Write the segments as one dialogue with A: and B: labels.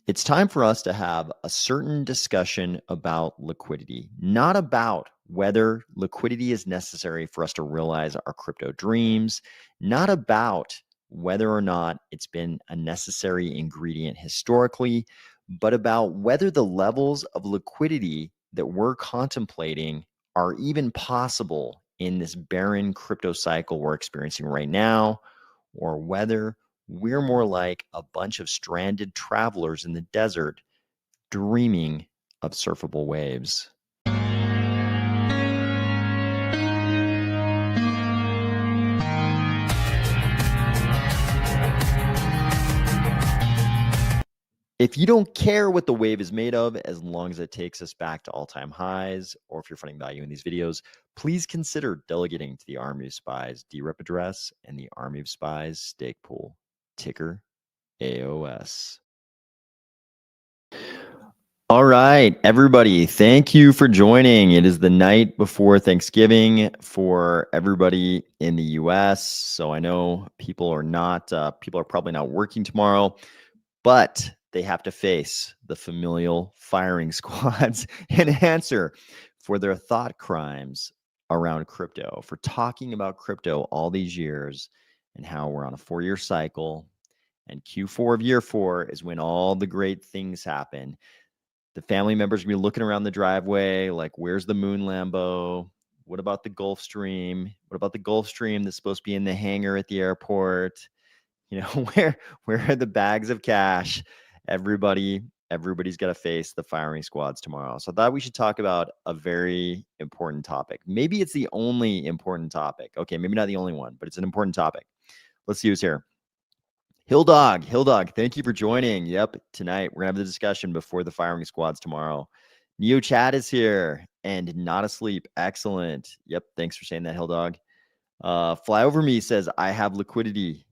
A: It's time for us to have a certain discussion about liquidity, not about whether liquidity is necessary for us to realize our crypto dreams, not about whether or not it's been a necessary ingredient historically, but about whether the levels of liquidity that we're contemplating are even possible in this barren crypto cycle we're experiencing right now, or whether we're more like a bunch of stranded travelers in the desert dreaming of surfable waves. If you don't care what the wave is made of, as long as it takes us back to all-time highs, or if you're finding value in these videos, please consider delegating to the Army of Spies DRep address and the Army of Spies stake pool, ticker AOS. All right, everybody, thank you for joining. It is the night before Thanksgiving for everybody in the US. So I know people are probably not working tomorrow, but they have to face the familial firing squads and answer for their thought crimes around crypto, for talking about crypto all these years and how we're on a 4-year cycle. And Q4 of year 4 is when all the great things happen. The family members will be looking around the driveway like, where's the moon Lambo? What about the Gulfstream? What about the Gulfstream that's supposed to be in the hangar at the airport? You know, where are the bags of cash? Everybody's got to face the firing squads tomorrow. So I thought we should talk about a very important topic. Maybe it's the only important topic. Okay, maybe not the only one, but it's an important topic. Let's see who's here. Hilldog, thank you for joining. Yep, tonight we're gonna have the discussion before the firing squads tomorrow. Neo Chat is here and not asleep. Excellent. Yep, thanks for saying that, Hilldog. Fly Over Me says, I have liquidity.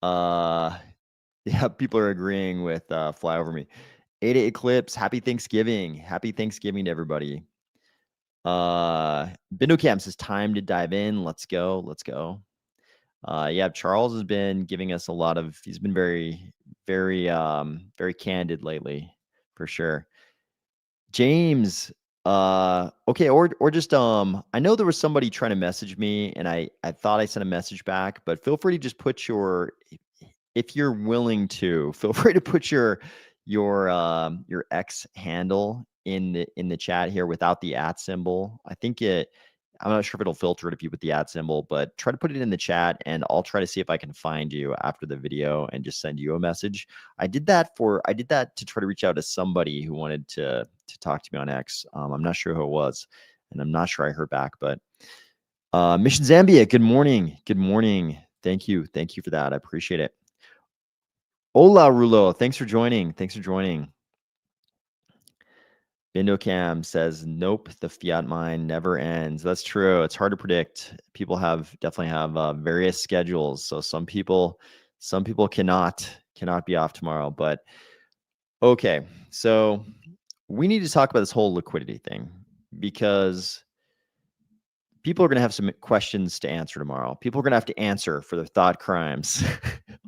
A: Yeah, people are agreeing with Fly Over Me. Ada Eclipse, happy Thanksgiving. Happy Thanksgiving to everybody. Bindocam says, time to dive in. Let's go. Yeah, Charles has been giving us he's been very, very, very candid lately, for sure. James, okay, or just, I know there was somebody trying to message me and I thought I sent a message back, but feel free to just put if you're willing to, feel free to put your X handle in the chat here without the @ symbol. I'm not sure if it'll filter it if you put the @ symbol, but try to put it in the chat and I'll try to see if I can find you after the video and just send you a message. I did that to try to reach out to somebody who wanted to talk to me on X. I'm not sure who it was, and I'm not sure I heard back, but Mission Zambia, good morning. Thank you for that. I appreciate it. Hola, Rulo. Thanks for joining. Bindocam says, nope, the fiat mine never ends. That's true. It's hard to predict. People definitely have various schedules. So some people cannot be off tomorrow. But okay, so we need to talk about this whole liquidity thing because people are going to have some questions to answer tomorrow. People are going to have to answer for their thought crimes.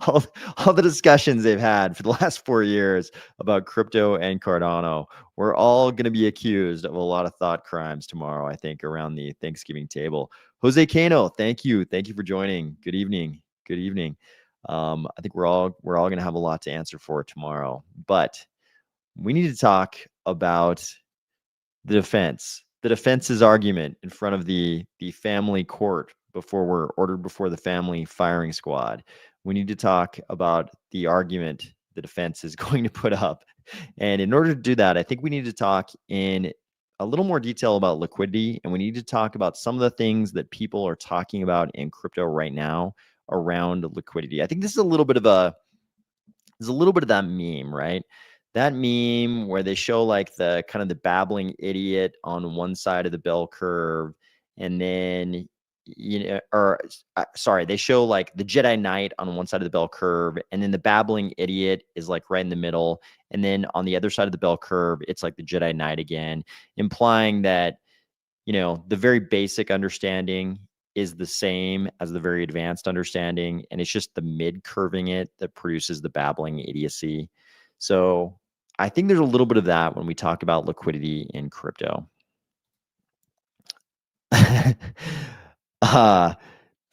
A: all the discussions they've had for the last 4 years about crypto and Cardano, we're all going to be accused of a lot of thought crimes tomorrow, I think, around the Thanksgiving table. Jose Cano, thank you for joining. Good evening. I think we're all going to have a lot to answer for tomorrow, but we need to talk about the defense's argument in front of the family court before we're ordered before the family firing squad. We need to talk about the argument the defense is going to put up. And in order to do that, I think we need to talk in a little more detail about liquidity, and we need to talk about some of the things that people are talking about in crypto right now around liquidity. I think this is a little bit of that meme, right? That meme where they show like the kind of the babbling idiot on one side of the bell curve, and then they show like the Jedi Knight on one side of the bell curve, and then the babbling idiot is like right in the middle, and then on the other side of the bell curve, it's like the Jedi Knight again, implying that the very basic understanding is the same as the very advanced understanding, and it's just the mid curving it that produces the babbling idiocy. So I think there's a little bit of that when we talk about liquidity in crypto.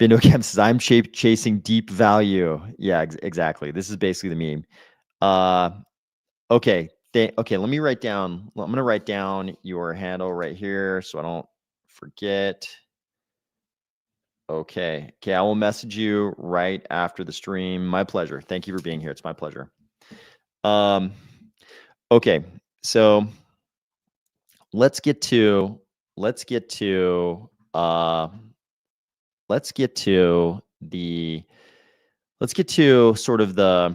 A: Bindocam says, I'm chasing deep value. Yeah, exactly. This is basically the meme. Okay. Okay, let me write down. I'm going to write down your handle right here so I don't forget. Okay. Okay, I will message you right after the stream. My pleasure. Thank you for being here. It's my pleasure. Okay. So let's get to let's get to sort of the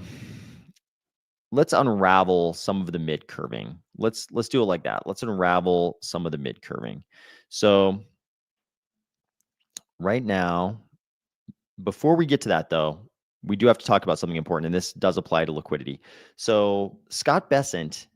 A: let's unravel some of the mid curving. Let's do it like that. Let's unravel some of the mid curving. So right now, before we get to that though, we do have to talk about something important, and this does apply to liquidity. So Scott Bessent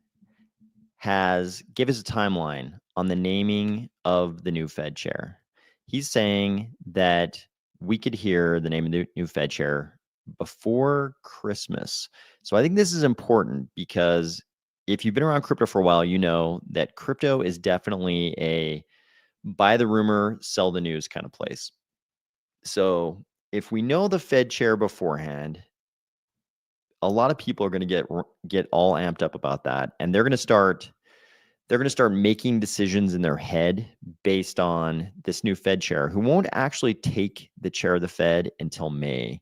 A: gave us a timeline on the naming of the new Fed chair. He's saying that we could hear the name of the new Fed chair before Christmas. So I think this is important because if you've been around crypto for a while, you know that crypto is definitely a buy the rumor, sell the news kind of place. So if we know the Fed chair beforehand, a lot of people are going to get all amped up about that, and they're going to start making decisions in their head based on this new Fed chair, who won't actually take the chair of the Fed until May.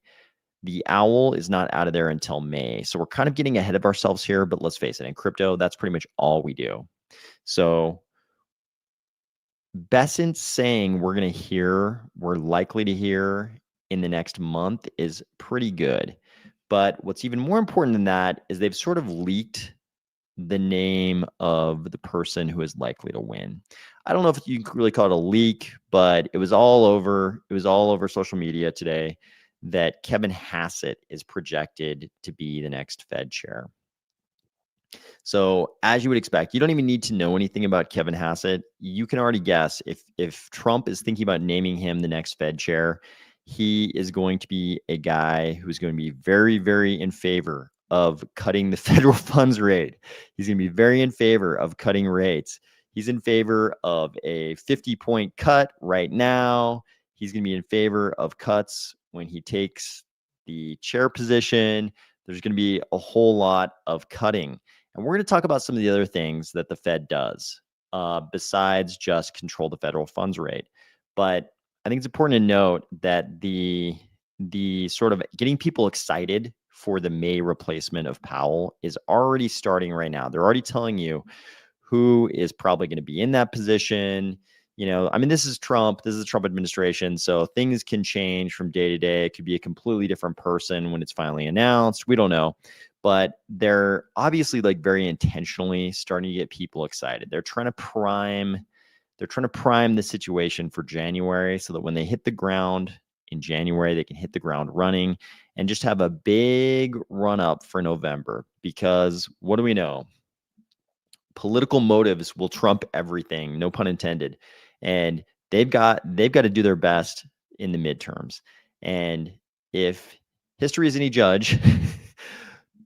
A: The owl is not out of there until May. So we're kind of getting ahead of ourselves here, but let's face it, in crypto, that's pretty much all we do. So Bessent saying we're likely to hear in the next month is pretty good. But what's even more important than that is they've sort of leaked the name of the person who is likely to win. I don't know if you can really call it a leak, but it was all over social media today that Kevin Hassett is projected to be the next Fed chair. So as you would expect, you don't even need to know anything about Kevin Hassett. You can already guess if Trump is thinking about naming him the next Fed chair, he is going to be a guy who's going to be very, very in favor of cutting the federal funds rate. He's going to be very in favor of cutting rates. He's in favor of a 50-point cut right now. He's going to be in favor of cuts when he takes the chair position. There's going to be a whole lot of cutting. And we're going to talk about some of the other things that the Fed does besides just control the federal funds rate. But I think it's important to note that the sort of getting people excited for the May replacement of Powell is already starting right now. They're already telling you who is probably going to be in that position. You know, I mean, this is Trump. This is the Trump administration. So things can change from day to day. It could be a completely different person when it's finally announced. We don't know. But they're obviously like very intentionally starting to get people excited. They're trying to prime the situation for January so that when they hit the ground in January, they can hit the ground running and just have a big run up for November. Because what do we know? Political motives will trump everything, no pun intended. And they've got to do their best in the midterms. And if history is any judge,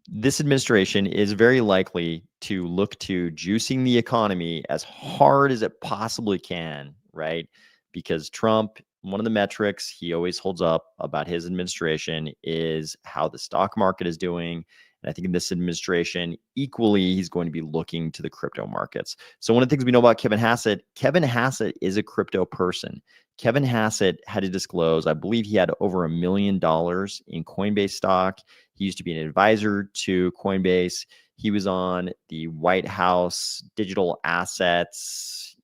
A: this administration is very likely to look to juicing the economy as hard as it possibly can, right? Because Trump, one of the metrics he always holds up about his administration is how the stock market is doing. And I think in this administration, equally, he's going to be looking to the crypto markets. So one of the things we know about Kevin Hassett is a crypto person. Kevin Hassett had to disclose, I believe he had over $1 million in Coinbase stock. He used to be an advisor to Coinbase. He was on the White House digital assets,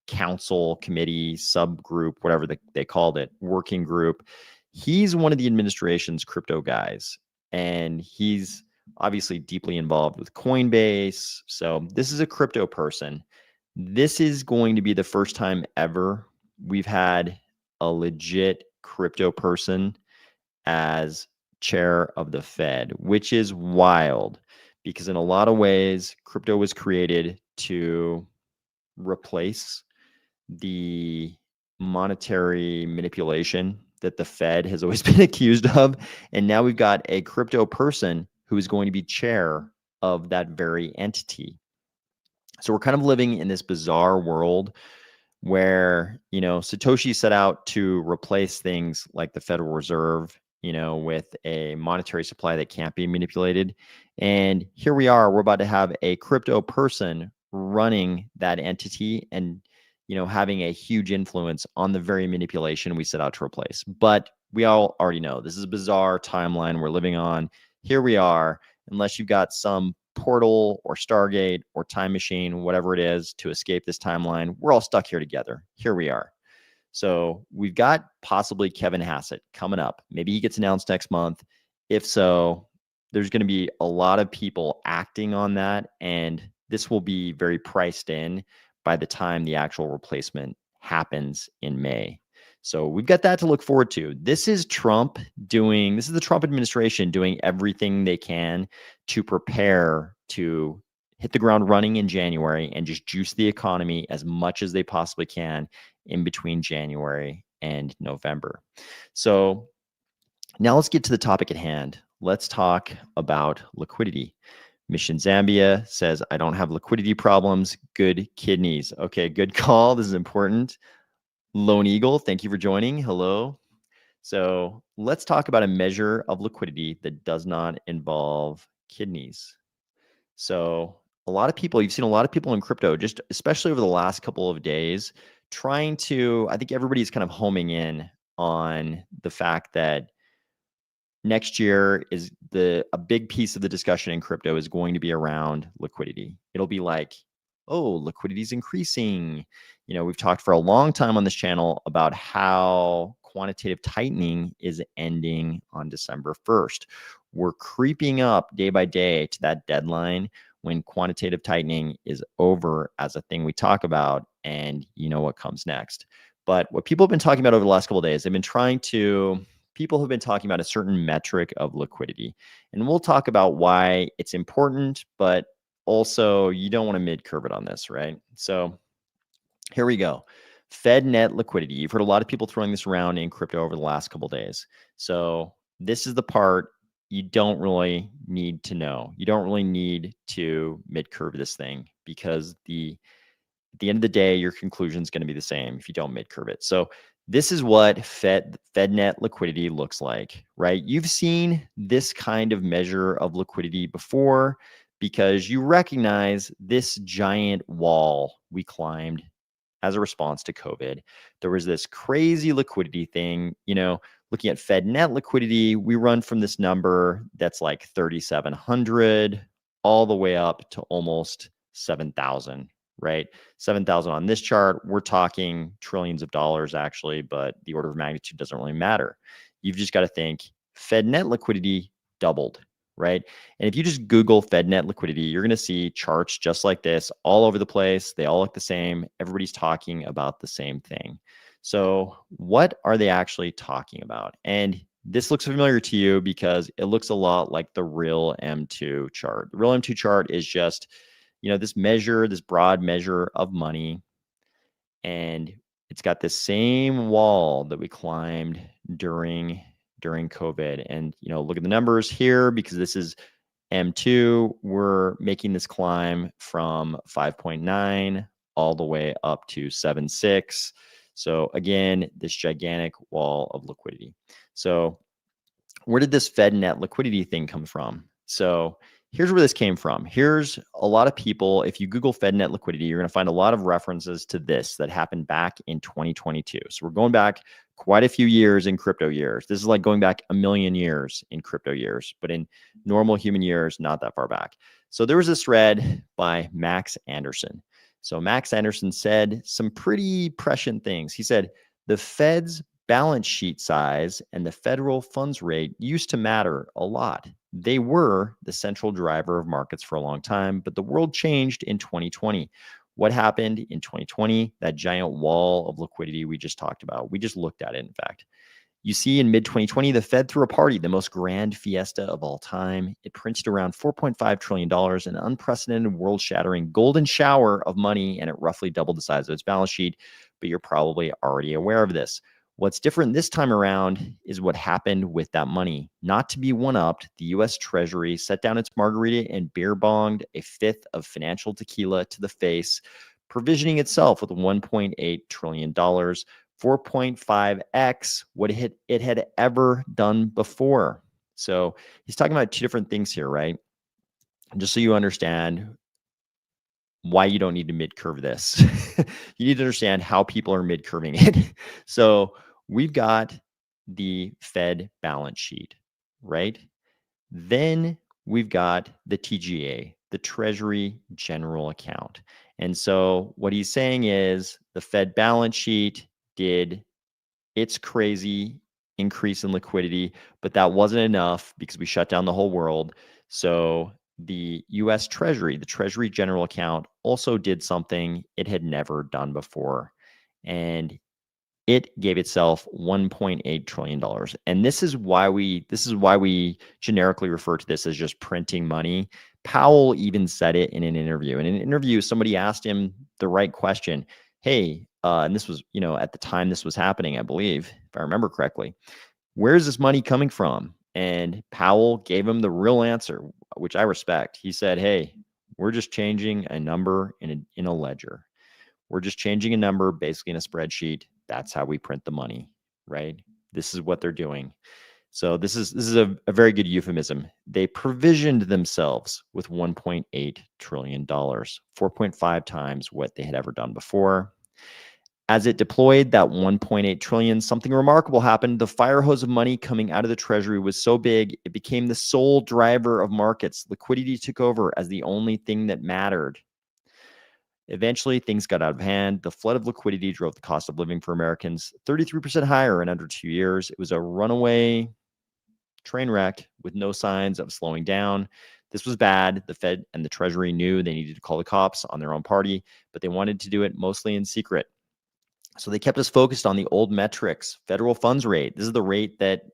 A: council committee, subgroup, whatever they called it, working group. He's one of the administration's crypto guys, and he's obviously deeply involved with Coinbase. So this is a crypto person. This is going to be the first time ever we've had a legit crypto person as chair of the Fed, which is wild because in a lot of ways, crypto was created to replace the monetary manipulation that the Fed has always been accused of. And now we've got a crypto person who is going to be chair of that very entity. So we're kind of living in this bizarre world where, Satoshi set out to replace things like the Federal Reserve, with a monetary supply that can't be manipulated. And here we are, we're about to have a crypto person running that entity and, having a huge influence on the very manipulation we set out to replace. But we all already know this is a bizarre timeline we're living on. Here we are, unless you've got some portal or Stargate or time machine, whatever it is, to escape this timeline, we're all stuck here together. Here we are. So we've got possibly Kevin Hassett coming up. Maybe he gets announced next month. If so, there's going to be a lot of people acting on that, and this will be very priced in by the time the actual replacement happens in May. So we've got that to look forward to. This is the Trump administration doing everything they can to prepare to hit the ground running in January and just juice the economy as much as they possibly can in between January and November. So now let's get to the topic at hand. Let's talk about liquidity. Mission Zambia says, I don't have liquidity problems, good kidneys. Okay, good call. This is important. Lone Eagle, thank you for joining. Hello. So let's talk about a measure of liquidity that does not involve kidneys. So you've seen a lot of people in crypto, just especially over the last couple of days, I think everybody's kind of homing in on the fact that next year is a big piece of the discussion in crypto is going to be around liquidity. It'll be like, oh, liquidity is increasing. We've talked for a long time on this channel about how quantitative tightening is ending on December 1st. We're creeping up day by day to that deadline when quantitative tightening is over as a thing we talk about, and you know what comes next. But what people have been talking about over the last couple of days, people have been talking about a certain metric of liquidity. And we'll talk about why it's important, but also you don't want to mid-curve it on this, right? So here we go. Fed net liquidity. You've heard a lot of people throwing this around in crypto over the last couple of days. So this is the part you don't really need to know. You don't really need to mid-curve this thing, because at the end of the day, your conclusion is going to be the same if you don't mid-curve it. So this is what FedNet liquidity looks like, right? You've seen this kind of measure of liquidity before because you recognize this giant wall we climbed as a response to COVID. There was this crazy liquidity thing, looking at FedNet liquidity, we run from this number that's like 3,700 all the way up to almost 7,000. Right? 7,000 on this chart. We're talking trillions of dollars actually, but the order of magnitude doesn't really matter. You've just got to think FedNet liquidity doubled, right? And if you just Google FedNet liquidity, you're going to see charts just like this all over the place. They all look the same. Everybody's talking about the same thing. So what are they actually talking about? And this looks familiar to you because it looks a lot like the real M2 chart. The real M2 chart is just this broad measure of money, and it's got the same wall that we climbed during COVID. And look at the numbers here, because this is M2. We're making this climb from 5.9 all the way up to 7.6. So again, this gigantic wall of liquidity. So where did this FedNet liquidity thing come from? So here's where this came from. Here's a lot of people, if you Google FedNet liquidity, you're going to find a lot of references to this that happened back in 2022. So we're going back quite a few years in crypto years. This is like going back a million years in crypto years, but in normal human years, not that far back. So there was this thread by Max Anderson. So Max Anderson said some pretty prescient things. He said, the Fed's balance sheet size and the federal funds rate used to matter a lot. They were the central driver of markets for a long time, but the world changed in 2020. What happened in 2020? That giant wall of liquidity we just talked about. We just looked at it, in fact. You see, in mid-2020, the Fed threw a party, the most grand fiesta of all time. It printed around $4.5 trillion, an unprecedented, world-shattering golden shower of money, and it roughly doubled the size of its balance sheet, but you're probably already aware of this. What's different this time around is what happened with that money. Not to be one-upped, the US Treasury set down its margarita and beer bonged a fifth of financial tequila to the face, provisioning itself with $1.8 trillion, 4.5x what it had ever done before. So he's talking about two different things here, right? Just so you understand why you don't need to mid-curve this. You need to understand how people are mid-curving it. So we've got the Fed balance sheet, right? Then we've got the TGA, the Treasury General Account. And so what he's saying is the Fed balance sheet did its crazy increase in liquidity, but that wasn't enough because we shut down the whole world. So the US Treasury, the Treasury General Account, also did something it had never done before. And it gave itself $1.8 trillion. And this is why we generically refer to this as just printing money. Powell even said it in an interview. In an interview, somebody asked him the right question. Hey, and this was, at the time this was happening, I believe, if I remember correctly. Where's this money coming from? And Powell gave him the real answer, which I respect. He said, hey, we're just changing a number in a ledger. We're just changing a number basically in a spreadsheet. That's how we print the money, right? This is what they're doing. So this is a very good euphemism. They provisioned themselves with $1.8 trillion, 4.5 times what they had ever done before. As it deployed that 1.8 trillion, something remarkable happened. The fire hose of money coming out of the Treasury was so big, it became the sole driver of markets. Liquidity took over as the only thing that mattered. Eventually, things got out of hand. The flood of liquidity drove the cost of living for Americans 33% higher in under 2 years. It was a runaway train wreck with no signs of slowing down. This was bad. The Fed and the Treasury knew they needed to call the cops on their own party, but they wanted to do it mostly in secret. So they kept us focused on the old metrics. Federal funds rate. This is the rate that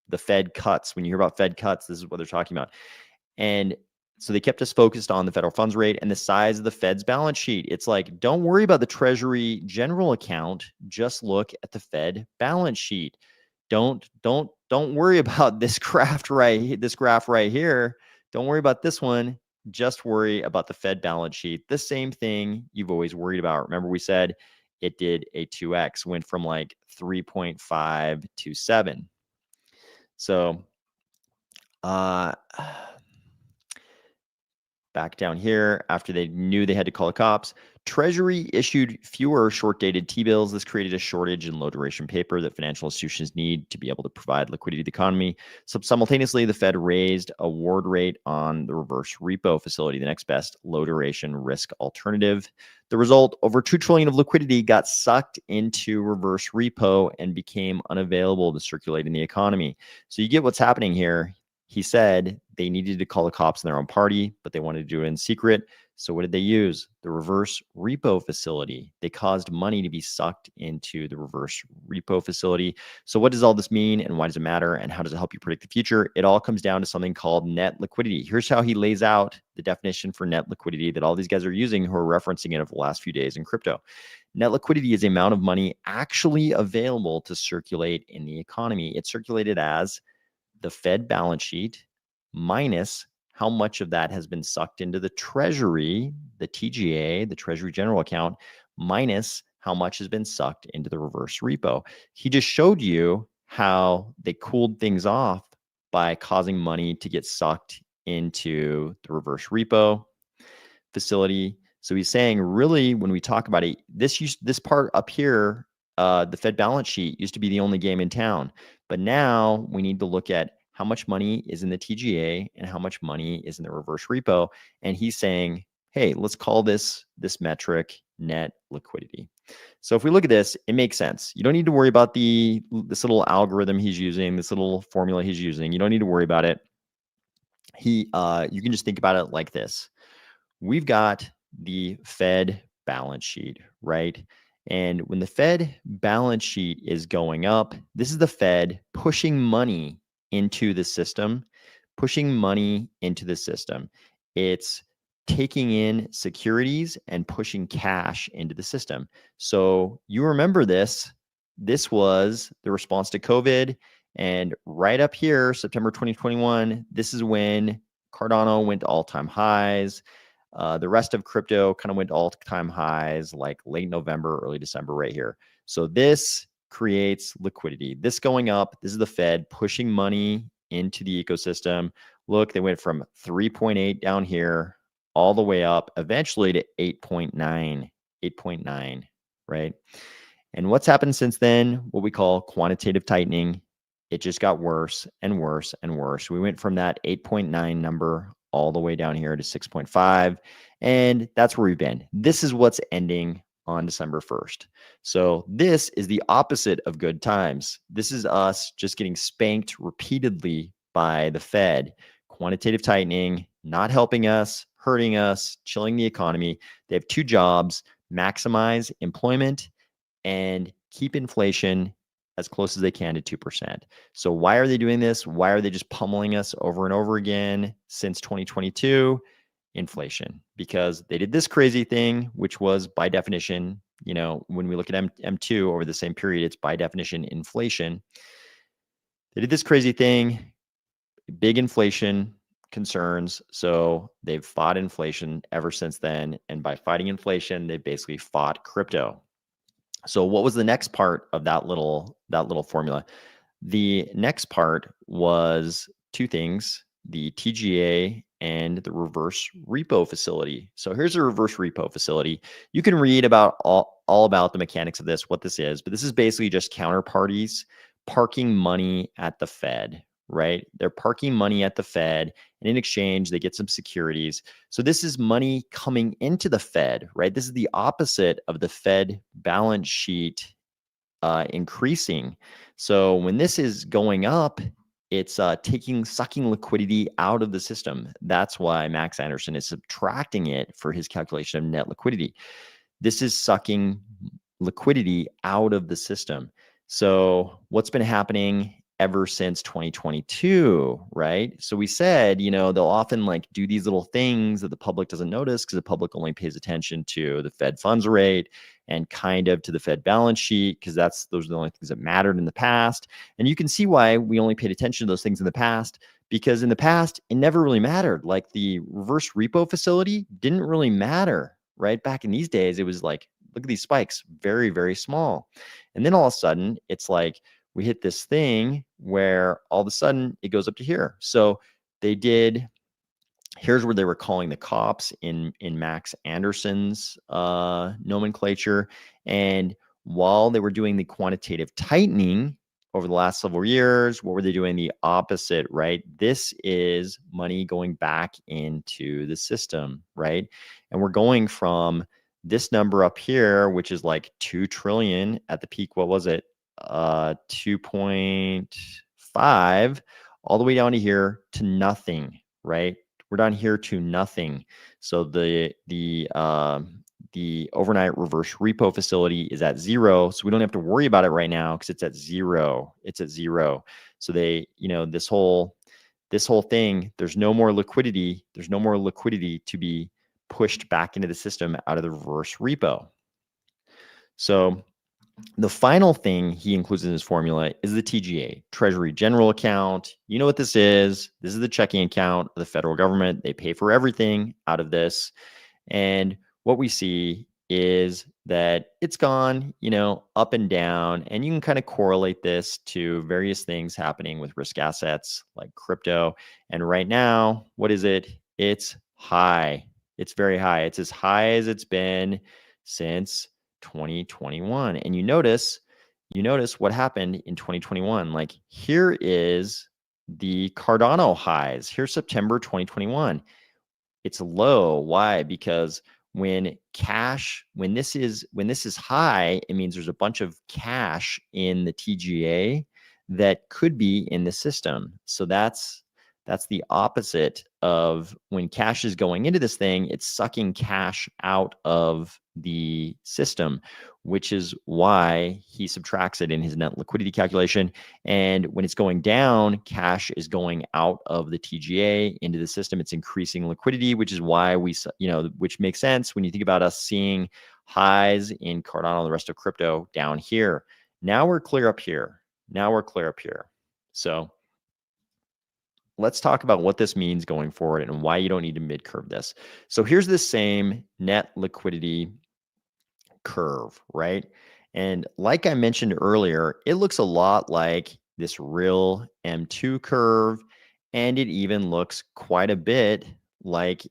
A: the Fed cuts. When you hear about Fed cuts, this is what they're talking about. And so they kept us focused on the federal funds rate and the size of the Fed's balance sheet. It's like, don't worry about the Treasury General Account. Just look at the Fed balance sheet. Don't worry about this graph right here. Don't worry about this one. Just worry about the Fed balance sheet. The same thing you've always worried about. Remember, we said it did a 2x, went from like 3.5 to 7. So back down here, after they knew they had to call the cops, Treasury issued fewer short-dated T-bills. This created a shortage in low-duration paper that financial institutions need to be able to provide liquidity to the economy. So simultaneously, the Fed raised a award rate on the reverse repo facility, the next best low-duration risk alternative. The result, over $2 trillion of liquidity got sucked into reverse repo and became unavailable to circulate in the economy. So you get what's happening here. He said they needed to call the cops in their own party, but they wanted to do it in secret. So what did they use? The reverse repo facility. They caused money to be sucked into the reverse repo facility. So what does all this mean, and why does it matter, and how does it help you predict the future? It all comes down to something called net liquidity. Here's how he lays out the definition for net liquidity that all these guys are using who are referencing it over the last few days in crypto. Net liquidity is the amount of money actually available to circulate in the economy. It's circulated as the Fed balance sheet minus how much of that has been sucked into the Treasury, the TGA, the Treasury General Account, minus how much has been sucked into the reverse repo. He just showed you how they cooled things off by causing money to get sucked into the reverse repo facility. So he's saying, really, when we talk about it, this part up here, the Fed balance sheet used to be the only game in town. But now we need to look at how much money is in the TGA and how much money is in the reverse repo. And he's saying, hey, let's call this metric net liquidity. So if we look at this, it makes sense. You don't need to worry about this little algorithm he's using, this little formula he's using. You don't need to worry about it. You can just think about it like this. We've got the Fed balance sheet, right? And when the Fed balance sheet is going up, this is the Fed pushing money into the system, It's taking in securities and pushing cash into the system. So you remember this This was the response to COVID. And right up here, September 2021, this is when Cardano went to all-time highs. The rest of crypto kind of went to all-time highs like late November, early December right here. So this creates liquidity. This going up, this is the Fed pushing money into the ecosystem. Look, they went from 3.8 down here all the way up eventually to 8.9, right? And what's happened since then? What we call quantitative tightening. It just got worse and worse and worse. We went from that 8.9 number all the way down here to 6.5. And that's where we've been. This is what's ending on December 1st. So this is the opposite of good times. This is us just getting spanked repeatedly by the Fed. Quantitative tightening, not helping us, hurting us, chilling the economy. They have two jobs: maximize employment and keep inflation as close as they can to 2%. So why are they doing this? Why are they just pummeling us over and over again since 2022? Inflation. Because they did this crazy thing, which was by definition, you know, when we look at M2 over the same period, it's by definition inflation. They did this crazy thing, big inflation concerns. So they've fought inflation ever since then. And by fighting inflation, they basically fought crypto. So what was the next part of that little formula? The next part was two things: the TGA and the reverse repo facility. So here's a reverse repo facility. You can read about all about the mechanics of this, what this is, but this is basically just counterparties parking money at the Fed, right? They're parking money at the Fed, and in exchange, they get some securities. So this is money coming into the Fed, right? This is the opposite of the Fed balance sheet increasing. So when this is going up, it's sucking liquidity out of the system. That's why Max Anderson is subtracting it for his calculation of net liquidity. This is sucking liquidity out of the system. So what's been happening ever since 2022, right? So we said, you know, they'll often like do these little things that the public doesn't notice because the public only pays attention to the Fed funds rate and kind of to the Fed balance sheet, because those are the only things that mattered in the past. And you can see why we only paid attention to those things in the past, because in the past, it never really mattered. Like the reverse repo facility didn't really matter, right? Back in these days, it was like, look at these spikes, very, very small. And then all of a sudden, it's like we hit this thing where all of a sudden it goes up to here. So they did, here's where they were calling the cops in Max Anderson's nomenclature. And while they were doing the quantitative tightening over the last several years, what were they doing? The opposite, right? This is money going back into the system, right? And we're going from this number up here, which is like 2 trillion at the peak. What was it? 2.5 all the way down to here to nothing, right? We're down here to nothing. So the overnight reverse repo facility is at 0. So we don't have to worry about it right now because it's at 0. It's at 0. So they, you know, this whole thing, there's no more liquidity. There's no more liquidity to be pushed back into the system out of the reverse repo. So the final thing he includes in his formula is the TGA, Treasury General Account. You know what this is. This is the checking account of the federal government. They pay for everything out of this. And what we see is that it's gone, you know, up and down. And you can kind of correlate this to various things happening with risk assets like crypto. And right now, what is it? It's high. It's very high. It's as high as it's been since 2021. And you notice what happened in 2021. Like here is the Cardano highs. Here's September 2021. It's low. Why? Because when this is high, it means there's a bunch of cash in the TGA that could be in the system. So that's the opposite of when cash is going into this thing, it's sucking cash out of the system, which is why he subtracts it in his net liquidity calculation. And when it's going down, cash is going out of the TGA into the system. It's increasing liquidity, which is why which makes sense when you think about us seeing highs in Cardano, the rest of crypto down here. Now we're clear up here. So let's talk about what this means going forward and why you don't need to mid-curve this. So here's the same net liquidity curve, right? And like I mentioned earlier, it looks a lot like this real M2 curve, and it even looks quite a bit like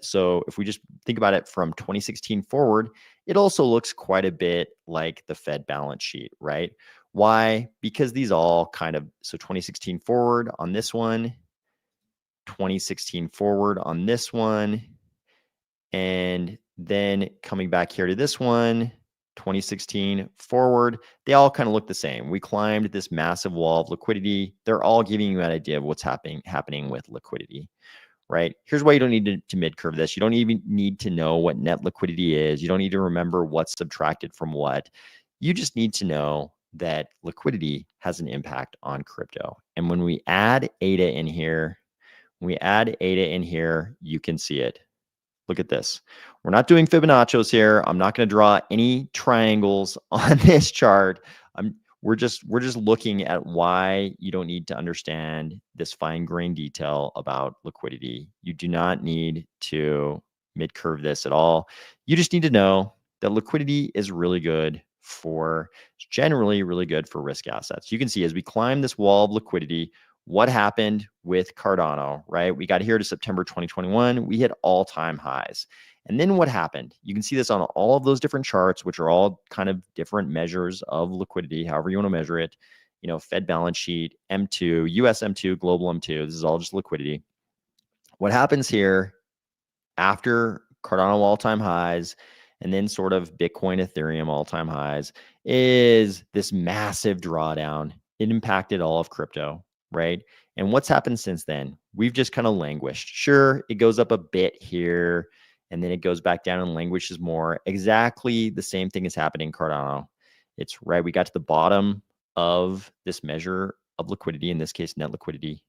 A: so if we just think about it from 2016 forward, it also looks quite a bit like the Fed balance sheet, right? Why? Because these all kind of, so 2016 forward on this one, 2016 forward on this one, and then coming back here to this one, 2016 forward, they all kind of look the same. We climbed this massive wall of liquidity. They're all giving you an idea of what's happening with liquidity, right? Here's why you don't need to mid-curve this. You don't even need to know what net liquidity is. You don't need to remember what's subtracted from what. You just need to know that liquidity has an impact on crypto. And when we add ADA in here, you can see it. Look at this. We're not doing Fibonacci's here. I'm not going to draw any triangles on this chart. We're just looking at why you don't need to understand this fine-grained detail about liquidity. You do not need to mid-curve this at all. You just need to know that liquidity is really good for, generally really good for risk assets. You can see as we climb this wall of liquidity, what happened with Cardano, right? We got here to September 2021. We hit all-time highs. And then what happened? You can see this on all of those different charts, which are all kind of different measures of liquidity, however you want to measure it. You know, Fed balance sheet, M2, US M2, global M2. This is all just liquidity. What happens here after Cardano all-time highs and then sort of Bitcoin, Ethereum all-time highs is this massive drawdown. It impacted all of crypto, right? And what's happened since then? We've just kind of languished. Sure, it goes up a bit here, and then it goes back down and languishes more. Exactly the same thing is happening in Cardano. It's right. We got to the bottom of this measure of liquidity, in this case, net liquidity.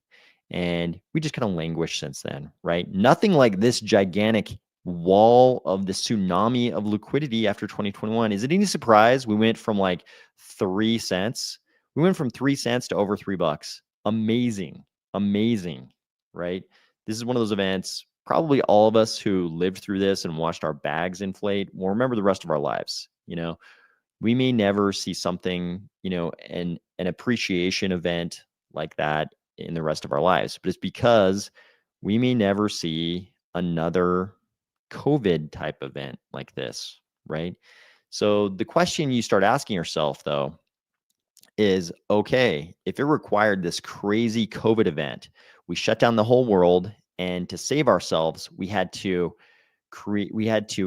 A: And we just kind of languished since then, right? Nothing like this gigantic wall of the tsunami of liquidity after 2021. Is it any surprise we went from like 3 cents? We went from 3 cents to over $3. Amazing, amazing, right? This is one of those events, probably all of us who lived through this and watched our bags inflate will remember the rest of our lives. You know, we may never see something, you know, an appreciation event like that in the rest of our lives, but it's because we may never see another COVID type event like this, right? So the question you start asking yourself though is, okay, if it required this crazy COVID event, we shut down the whole world, and to save ourselves, we had to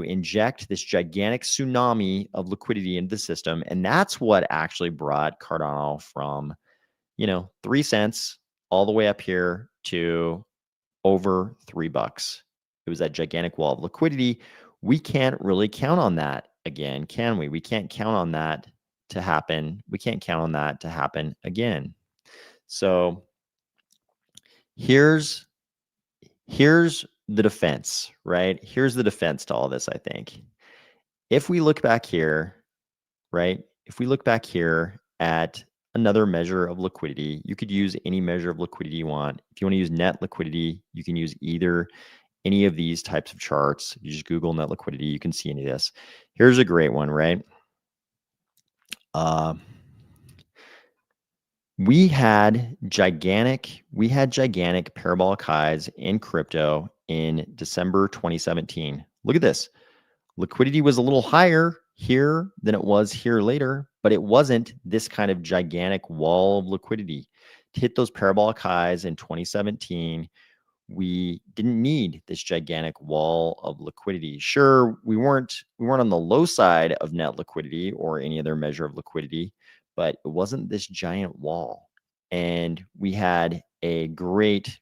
A: inject this gigantic tsunami of liquidity into the system, and that's what actually brought Cardano from, you know, 3 cents all the way up here to over $3. It was that gigantic wall of liquidity. We can't really count on that again, can we? We can't count on that to happen. We can't count on that to happen again. So here's the defense, right? Here's the defense to all this, I think. If we look back here, right? If we look back here at another measure of liquidity, you could use any measure of liquidity you want. If you want to use net liquidity, you can use either any of these types of charts. You just Google net liquidity, you can see any of this. Here's a great one, right? We had gigantic parabolic highs in crypto in December 2017. Look at this. Liquidity was a little higher here than it was here later, but it wasn't this kind of gigantic wall of liquidity. To hit those parabolic highs in 2017, we didn't need this gigantic wall of liquidity. Sure, we weren't on the low side of net liquidity or any other measure of liquidity, but it wasn't this giant wall. And we had a great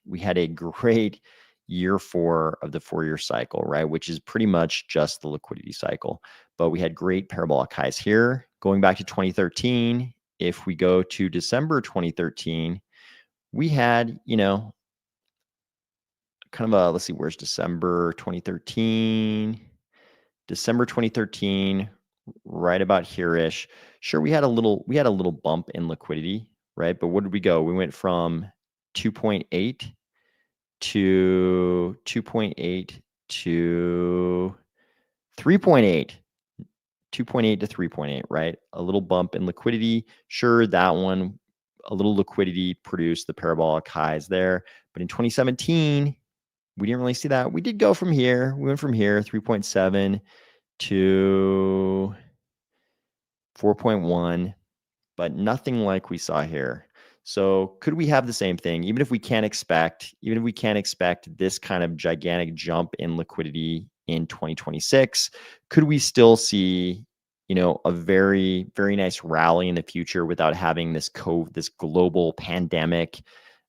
A: year 4 of the 4-year cycle, right? Which is pretty much just the liquidity cycle. But we had great parabolic highs here. Going back to 2013, if we go to December 2013, we had, you know, kind of a, let's see, where's December 2013? December 2013, right about here-ish. Sure, we had a little bump in liquidity, right? But what did we go? We went from 2.8 to 2.8 to 3.8. 2.8 to 3.8, right? A little bump in liquidity. Sure, that one, a little liquidity produced the parabolic highs there. But in 2017, we didn't really see that. We did go from here. We went from here, 3.7 to 4.1, but nothing like we saw here. So could we have the same thing? Even if we can't expect this kind of gigantic jump in liquidity in 2026, could we still see, a very, very nice rally in the future without having this global pandemic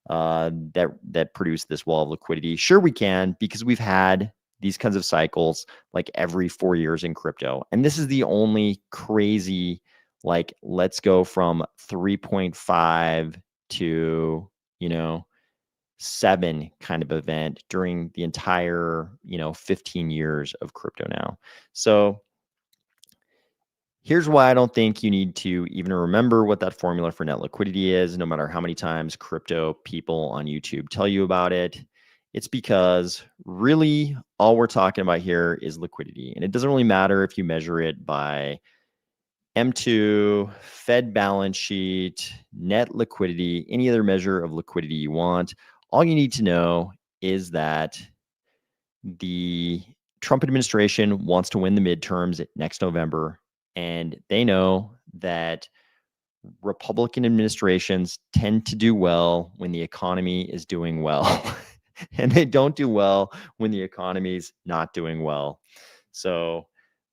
A: that produced this wall of liquidity? Sure, we can, because we've had these kinds of cycles like every 4 years in crypto. And this is the only crazy, like, let's go from 3.5 to, 7 kind of event during the entire, 15 years of crypto now. So here's why I don't think you need to even remember what that formula for net liquidity is, no matter how many times crypto people on YouTube tell you about it. It's because really all we're talking about here is liquidity. And it doesn't really matter if you measure it by M2, Fed balance sheet, net liquidity, any other measure of liquidity you want. All you need to know is that the Trump administration wants to win the midterms next November, and they know that Republican administrations tend to do well when the economy is doing well, and they don't do well when the economy's not doing well. So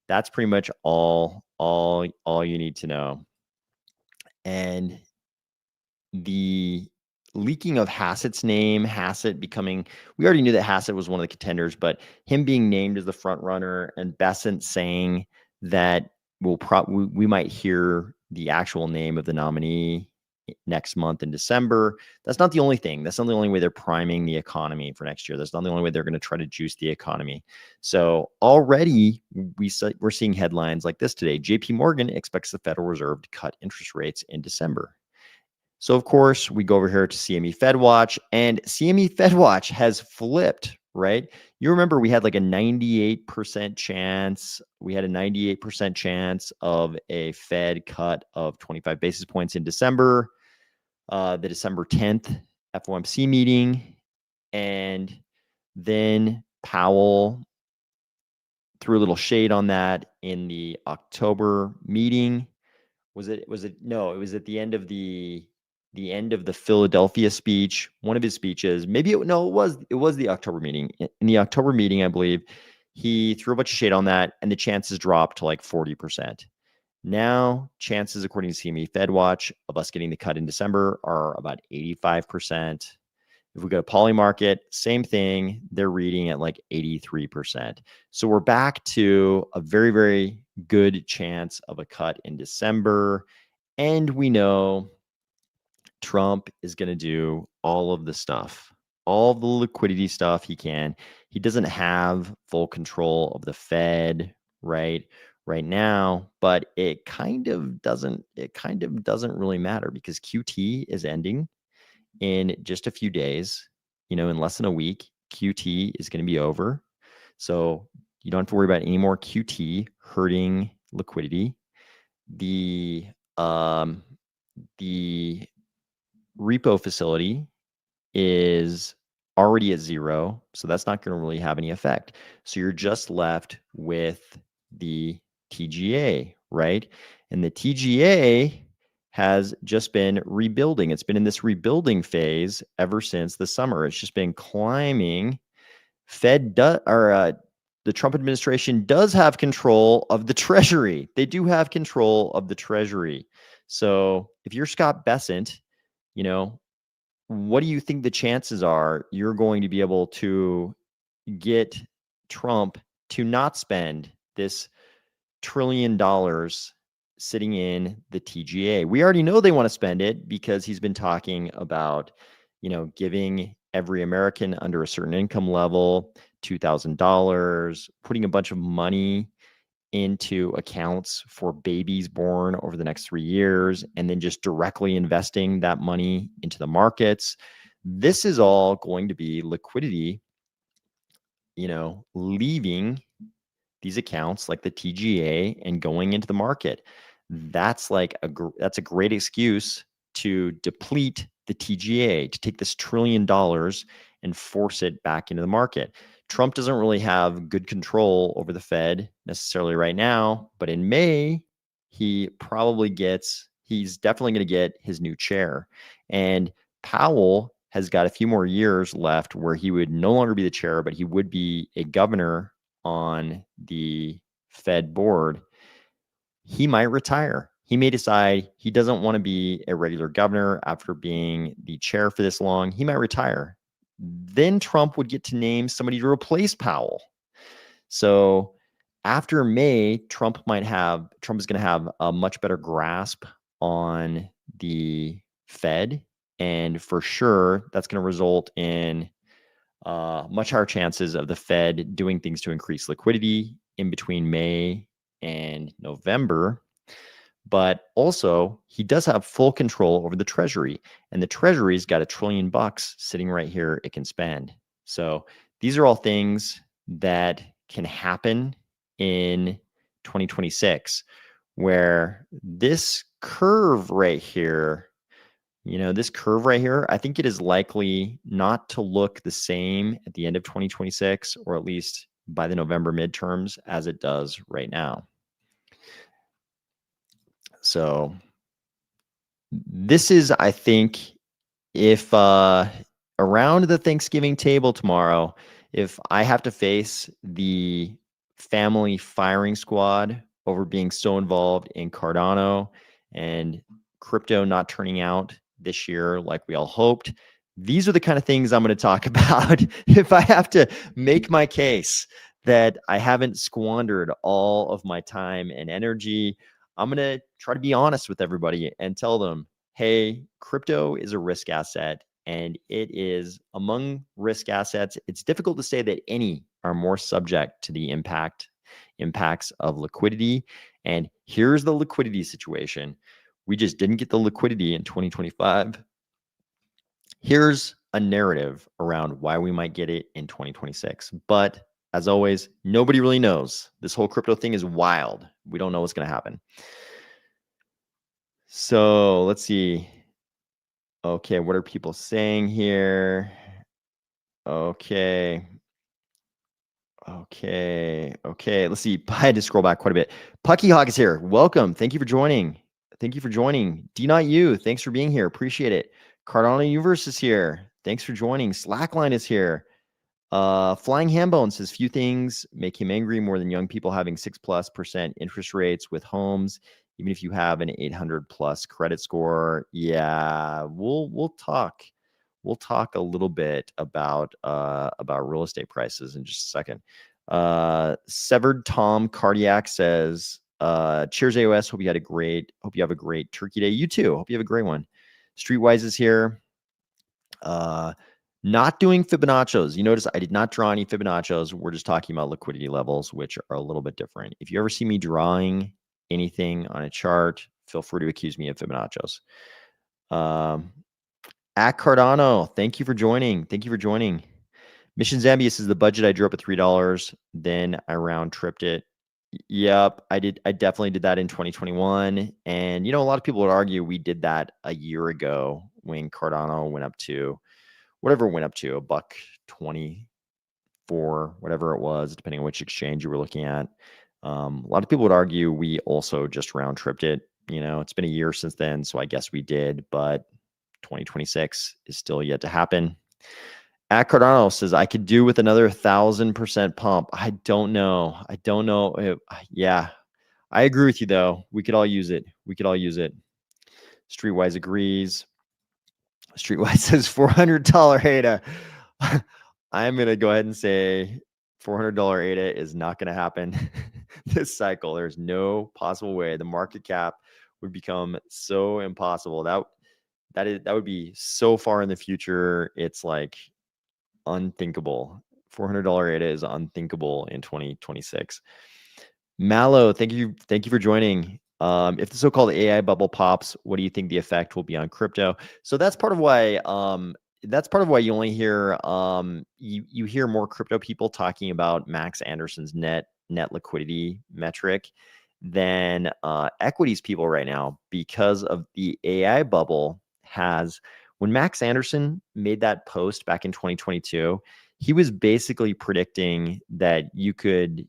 A: that's pretty much all you need to know. And the leaking of Hassett's name, Hassett becoming, we already knew that Hassett was one of the contenders, but him being named as the front runner and Bessent saying that we might hear the actual name of the nominee next month in December. That's not the only thing. That's not the only way they're priming the economy for next year. That's not the only way they're going to try to juice the economy. So already we're seeing headlines like this today. JP Morgan expects the Federal Reserve to cut interest rates in December. So of course, we go over here to CME FedWatch, and CME FedWatch has flipped, right? You remember we had like a 98% chance. We had a 98% chance of a Fed cut of 25 basis points in December, the December 10th FOMC meeting. And then Powell threw a little shade on that in the October meeting. No, it was at the end of the Philadelphia speech, one of his speeches. It was the October meeting. In the October meeting, I believe, he threw a bunch of shade on that, and the chances dropped to like 40%. Now, chances, according to CME FedWatch, of us getting the cut in December are about 85%. If we go to Polymarket, same thing. They're reading at like 83%. So we're back to a very, very good chance of a cut in December. And we know Trump is going to do all of the stuff, all the liquidity stuff he can. He doesn't have full control of the Fed right now, but it kind of doesn't really matter because QT is ending in just a few days. In less than a week, QT is going to be over. So you don't have to worry about any more QT hurting liquidity. The repo facility is already at zero, so that's not going to really have any effect. So you're just left with the TGA, right? And the TGA has just been rebuilding. It's been in this rebuilding phase ever since the summer. It's just been climbing. The Trump administration does have control of the Treasury. They do have control of the Treasury. So if you're Scott Bessent, what do you think the chances are you're going to be able to get Trump to not spend this $1 trillion sitting in the TGA? We already know they want to spend it because he's been talking about, giving every American under a certain income level $2,000, putting a bunch of money into accounts for babies born over the next 3 years and then just directly investing that money into the markets. This is all going to be liquidity, leaving these accounts like the TGA and going into the market. That's that's a great excuse to deplete the TGA, to take this $1 trillion and force it back into the market. Trump doesn't really have good control over the Fed necessarily right now, but in May, he's definitely going to get his new chair. And Powell has got a few more years left where he would no longer be the chair, but he would be a governor on the Fed board. He might retire. He may decide he doesn't want to be a regular governor after being the chair for this long. He might retire. Then Trump would get to name somebody to replace Powell. So after May, Trump is going to have a much better grasp on the Fed. And for sure, that's going to result in much higher chances of the Fed doing things to increase liquidity in between May and November. But also, he does have full control over the Treasury, and the Treasury's got $1 trillion sitting right here it can spend. So these are all things that can happen in 2026, where this curve right here, I think it is likely not to look the same at the end of 2026, or at least by the November midterms, as it does right now. So this is, I think, if around the Thanksgiving table tomorrow, if I have to face the family firing squad over being so involved in Cardano and crypto not turning out this year like we all hoped, these are the kind of things I'm going to talk about if I have to make my case that I haven't squandered all of my time and energy. I'm going to try to be honest with everybody and tell them, hey, crypto is a risk asset, and it is among risk assets. It's difficult to say that any are more subject to the impacts of liquidity. And here's the liquidity situation. We just didn't get the liquidity in 2025. Here's a narrative around why we might get it in 2026. But as always, nobody really knows. This whole crypto thing is wild. We don't know what's going to happen. So let's see. Okay, what are people saying here? Okay. Let's see. I had to scroll back quite a bit. Pucky Hawk is here. Welcome. Thank you for joining. D Not You. Thanks for being here. Appreciate it. Cardano Universe is here. Thanks for joining. Slackline is here. Flying Hambone says few things make him angry more than young people having 6+% interest rates with homes, even if you have an 800+ credit score. Yeah, we'll talk. We'll talk a little bit about real estate prices in just a second. Severed Tom Cardiac says, cheers AOS. Hope you have a great Turkey Day. You too. Hope you have a great one. Streetwise is here. Not doing Fibonacci's. You notice I did not draw any Fibonacci's. We're just talking about liquidity levels, which are a little bit different. If you ever see me drawing anything on a chart, feel free to accuse me of Fibonacci's. At Cardano, thank you for joining. Mission Zambia says the budget I drew up at $3, then I round tripped it. Yep, I did. I definitely did that in 2021. And a lot of people would argue we did that a year ago when Cardano went up to whatever it went up to, $1.24, whatever it was, depending on which exchange you were looking at. A lot of people would argue we also just round tripped it. It's been a year since then, so I guess we did, but 2026 is still yet to happen. At Cardano says, I could do with another 1,000% pump. I don't know. Yeah, I agree with you, though. We could all use it. Streetwise agrees. Streetwise says $400 ADA. I'm going to go ahead and say $400 ADA is not going to happen this cycle. There's no possible way. The market cap would become so impossible. That would be so far in the future. It's like unthinkable. $400 ADA is unthinkable in 2026. Mallow, thank you for joining. If the so-called AI bubble pops, what do you think the effect will be on crypto? So that's part of why you only hear you hear more crypto people talking about Max Anderson's net liquidity metric than equities people right now, because of the AI bubble. Has When Max Anderson made that post back in 2022, he was basically predicting that you could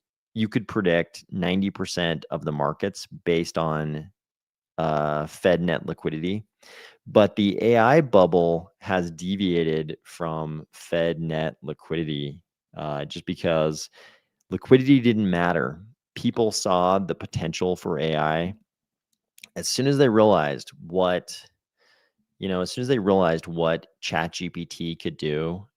A: predict 90% of the markets based on Fed net liquidity. But the AI bubble has deviated from Fed net liquidity just because liquidity didn't matter. People saw the potential for AI as soon as they realized what, as soon as they realized what ChatGPT could do.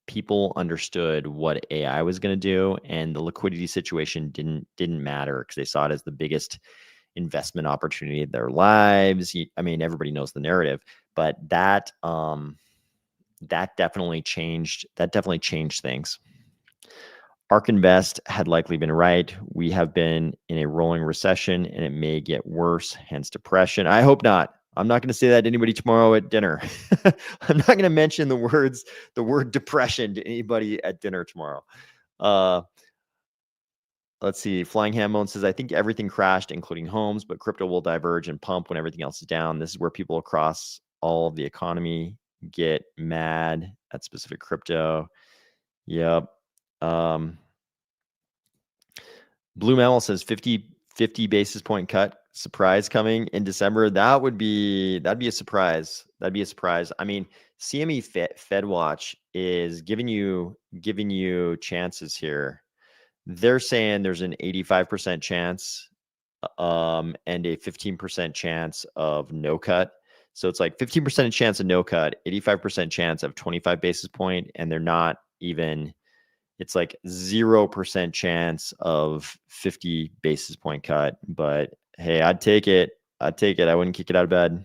A: People understood what AI was going to do, and the liquidity situation didn't matter because they saw it as the biggest investment opportunity of their lives. I mean, everybody knows the narrative, but that definitely changed. That definitely changed things. ARK Invest had likely been right. We have been in a rolling recession, and it may get worse, hence depression. I hope not. I'm not going to say that to anybody tomorrow at dinner. I'm not going to mention the word depression to anybody at dinner tomorrow. Let's see. Flying Hamon says, I think everything crashed, including homes, but crypto will diverge and pump when everything else is down. This is where people across all of the economy get mad at specific crypto. Yep. Blue Mammal says 50 basis point cut surprise coming in December. That'd be a surprise. That'd be a surprise. I mean, CME Fed Watch is giving you chances here. They're saying there's an 85% chance and a 15% chance of no cut. So it's like 15% chance of no cut, 85% chance of 25 basis point, and they're not even, it's like 0% chance of 50 basis point cut. But hey, I'd take it. I wouldn't kick it out of bed.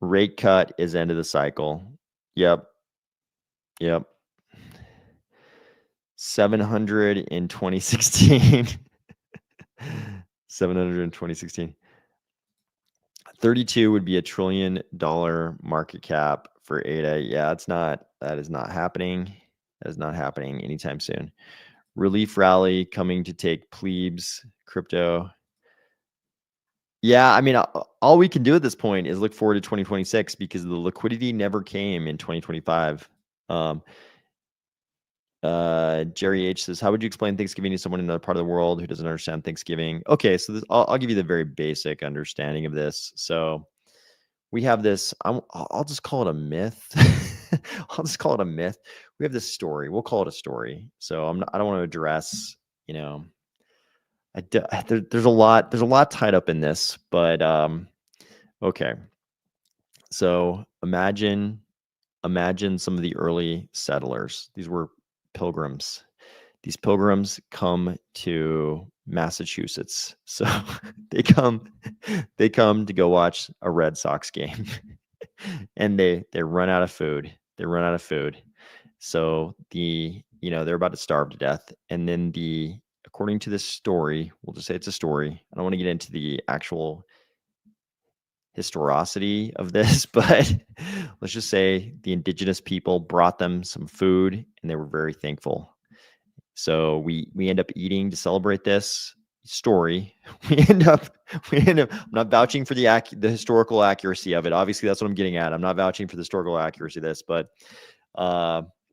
A: Rate cut is end of the cycle. Yep. 700 in 2016. 700 in 2016. 32 would be $1 trillion market cap for ADA. Yeah, that is not happening. That is not happening anytime soon. Relief rally coming to take plebes crypto. Yeah, I mean, all we can do at this point is look forward to 2026 because the liquidity never came in 2025. Jerry H says, how would you explain Thanksgiving to someone in another part of the world who doesn't understand Thanksgiving? Okay, so I'll give you the very basic understanding of this. So we have this, I'll just call it a myth. I'll just call it a myth. We have this story. We'll call it a story. So I don't want to address, there's a lot tied up in this, but okay. So imagine some of the early settlers. These were pilgrims. These pilgrims come to Massachusetts. So they come to go watch a Red Sox game. And they run out of food. So they're about to starve to death. And then according to this story, we'll just say it's a story. I don't want to get into the actual historicity of this, but let's just say the indigenous people brought them some food and they were very thankful. So we end up eating to celebrate this story. We end up I'm not vouching for the historical accuracy of it. Obviously that's what I'm getting at. I'm not vouching for the historical accuracy of this, but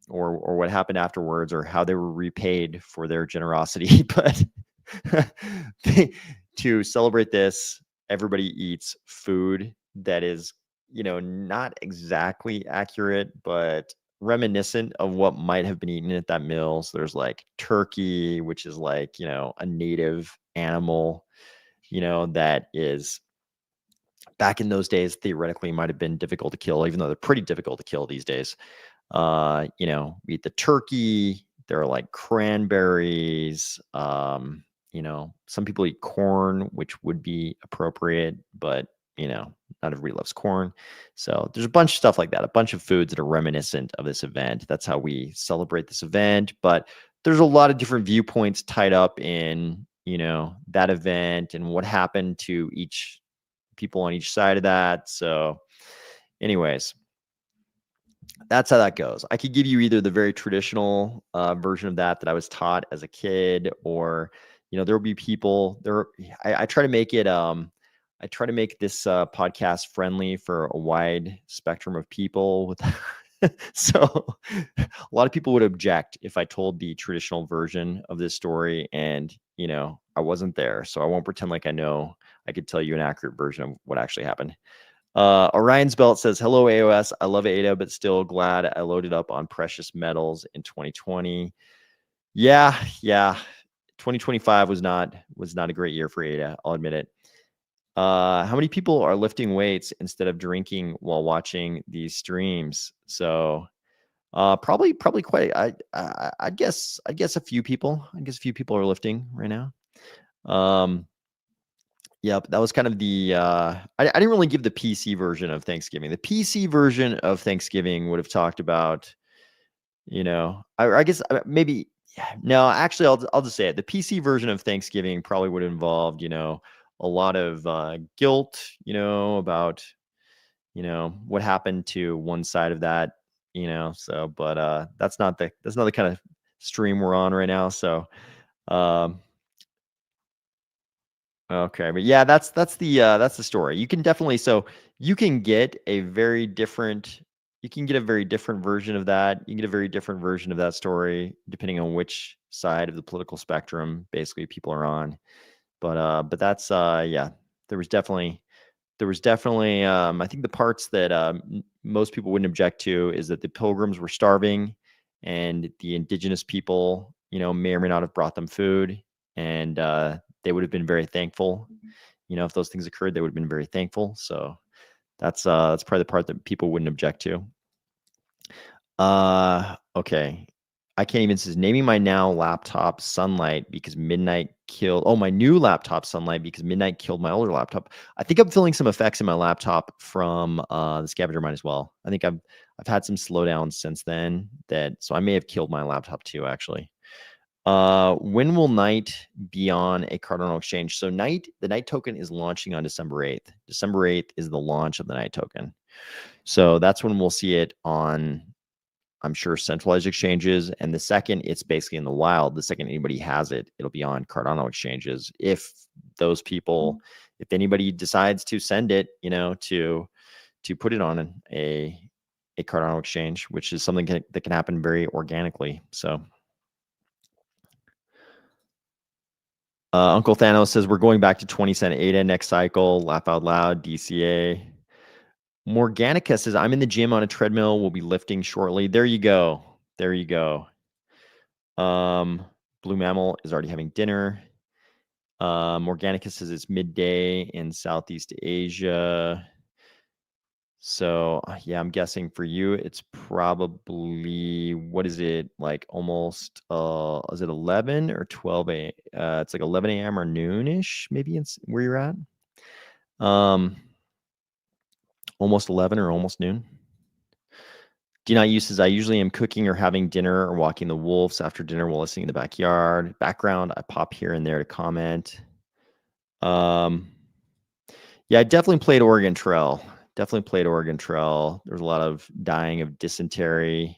A: or what happened afterwards or how they were repaid for their generosity. But to celebrate this, everybody eats food that is, not exactly accurate, but reminiscent of what might have been eaten at that meal. So there's like turkey, which is like, a native animal, that is back in those days, theoretically might have been difficult to kill, even though they're pretty difficult to kill these days. We eat the turkey. There are like cranberries. Some people eat corn, which would be appropriate, but not everybody loves corn. So there's a bunch of stuff like that, a bunch of foods that are reminiscent of this event. That's how we celebrate this event. But there's a lot of different viewpoints tied up in, you know, that event and what happened to each people on each side of that. So anyways, that's how that goes. I could give you either the very traditional version of that I was taught as a kid, or you know, there will be people there. I try to make it. I try to make this podcast friendly for a wide spectrum of people. With so a lot of people would object if I told the traditional version of this story, and you know, I wasn't there, so I won't pretend like I know. I could tell you an accurate version of what actually happened. Orion's Belt says, hello, AOS. I love ADA, but still glad I loaded up on precious metals in 2020. Yeah. 2025 was not a great year for ADA. I'll admit it. How many people are lifting weights instead of drinking while watching these streams? So probably quite. I'd guess a few people. I guess a few people are lifting right now. Yep, that was kind of the I didn't really give the PC version of Thanksgiving. The PC version of Thanksgiving would have talked about, you know, I guess maybe no, actually I'll just say it. The PC version of Thanksgiving probably would have involved, you know, a lot of guilt, you know, about, you know, what happened to one side of that, you know. So, but that's not the kind of stream we're on right now. So, um okay, but yeah, that's the story. You can definitely you can get a very different version of that. You can get a very different version of that story depending on which side of the political spectrum basically people are on. But that's yeah, there was definitely I think the parts that most people wouldn't object to is that the pilgrims were starving and the indigenous people, you know, may or may not have brought them food, and they would have been very thankful. You know, if those things occurred, they would have been very thankful. So that's probably the part that people wouldn't object to. Okay. I can't even says naming my now laptop Sunlight because midnight killed. Oh, my new laptop Sunlight because midnight killed my older laptop. I think I'm feeling some effects in my laptop from the scavenger mine as well. I think I've had some slowdowns since then, so I may have killed my laptop too, actually. When will Night be on a Cardano exchange? So the Night token is launching on December 8th. December 8th is the launch of the Night token. So that's when we'll see it on, I'm sure, centralized exchanges. And the second it's basically in the wild, the second anybody has it, it'll be on Cardano exchanges. If those people, if anybody decides to send it, you know, to put it on a Cardano exchange, which is something that can happen very organically. So Uncle Thanos says we're going back to 20-cent ADA next cycle. Laugh out loud, DCA. Morganica says, I'm in the gym on a treadmill. We'll be lifting shortly. There you go. There you go. Blue Mammal is already having dinner. Morganica says it's midday in Southeast Asia. So yeah, I'm guessing for you, it's probably, what is it, like almost, is it 11 or 12 a.m.? It's like 11 a.m. or noonish, maybe it's where you're at. Almost 11 or almost noon. Do not use says, I usually am cooking or having dinner or walking the wolves after dinner while listening in the backyard. Background, I pop here and there to comment. Yeah, I definitely played Oregon Trail. There's a lot of dying of dysentery,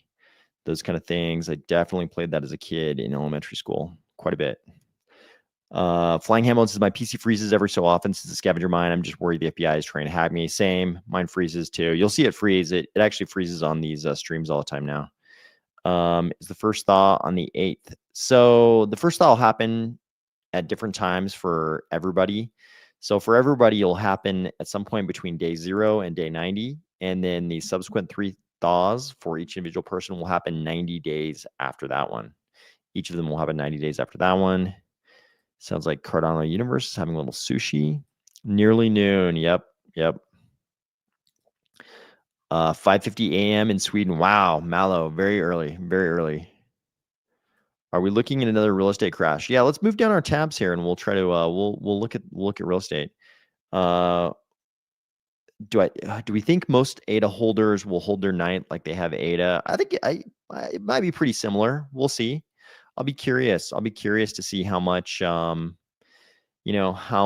A: those kind of things. I definitely played that as a kid in elementary school quite a bit. Flying Hamilton says, my PC freezes every so often since the scavenger mine. I'm just worried the FBI is trying to hack me. Same, mine freezes too. You'll see it freeze. It actually freezes on these streams all the time now. Is the first thaw on the 8th. So the first thaw will happen at different times for everybody. So for everybody, it'll happen at some point between day 0 and day 90. And then the subsequent 3 thaws for each individual person will happen 90 days after that one. Each of them will happen 90 days after that one. Sounds like Cardano Universe is having a little sushi. Nearly noon. Yep. 5:50 a.m. in Sweden. Wow, Mallow, very early. Are we looking at another real estate crash? Yeah, let's move down our tabs here and we'll try to we'll look at real estate. Do we think most ADA holders will hold their night like they have ADA? I think it might be pretty similar. We'll see. I'll be curious. I'll be curious to see how much, how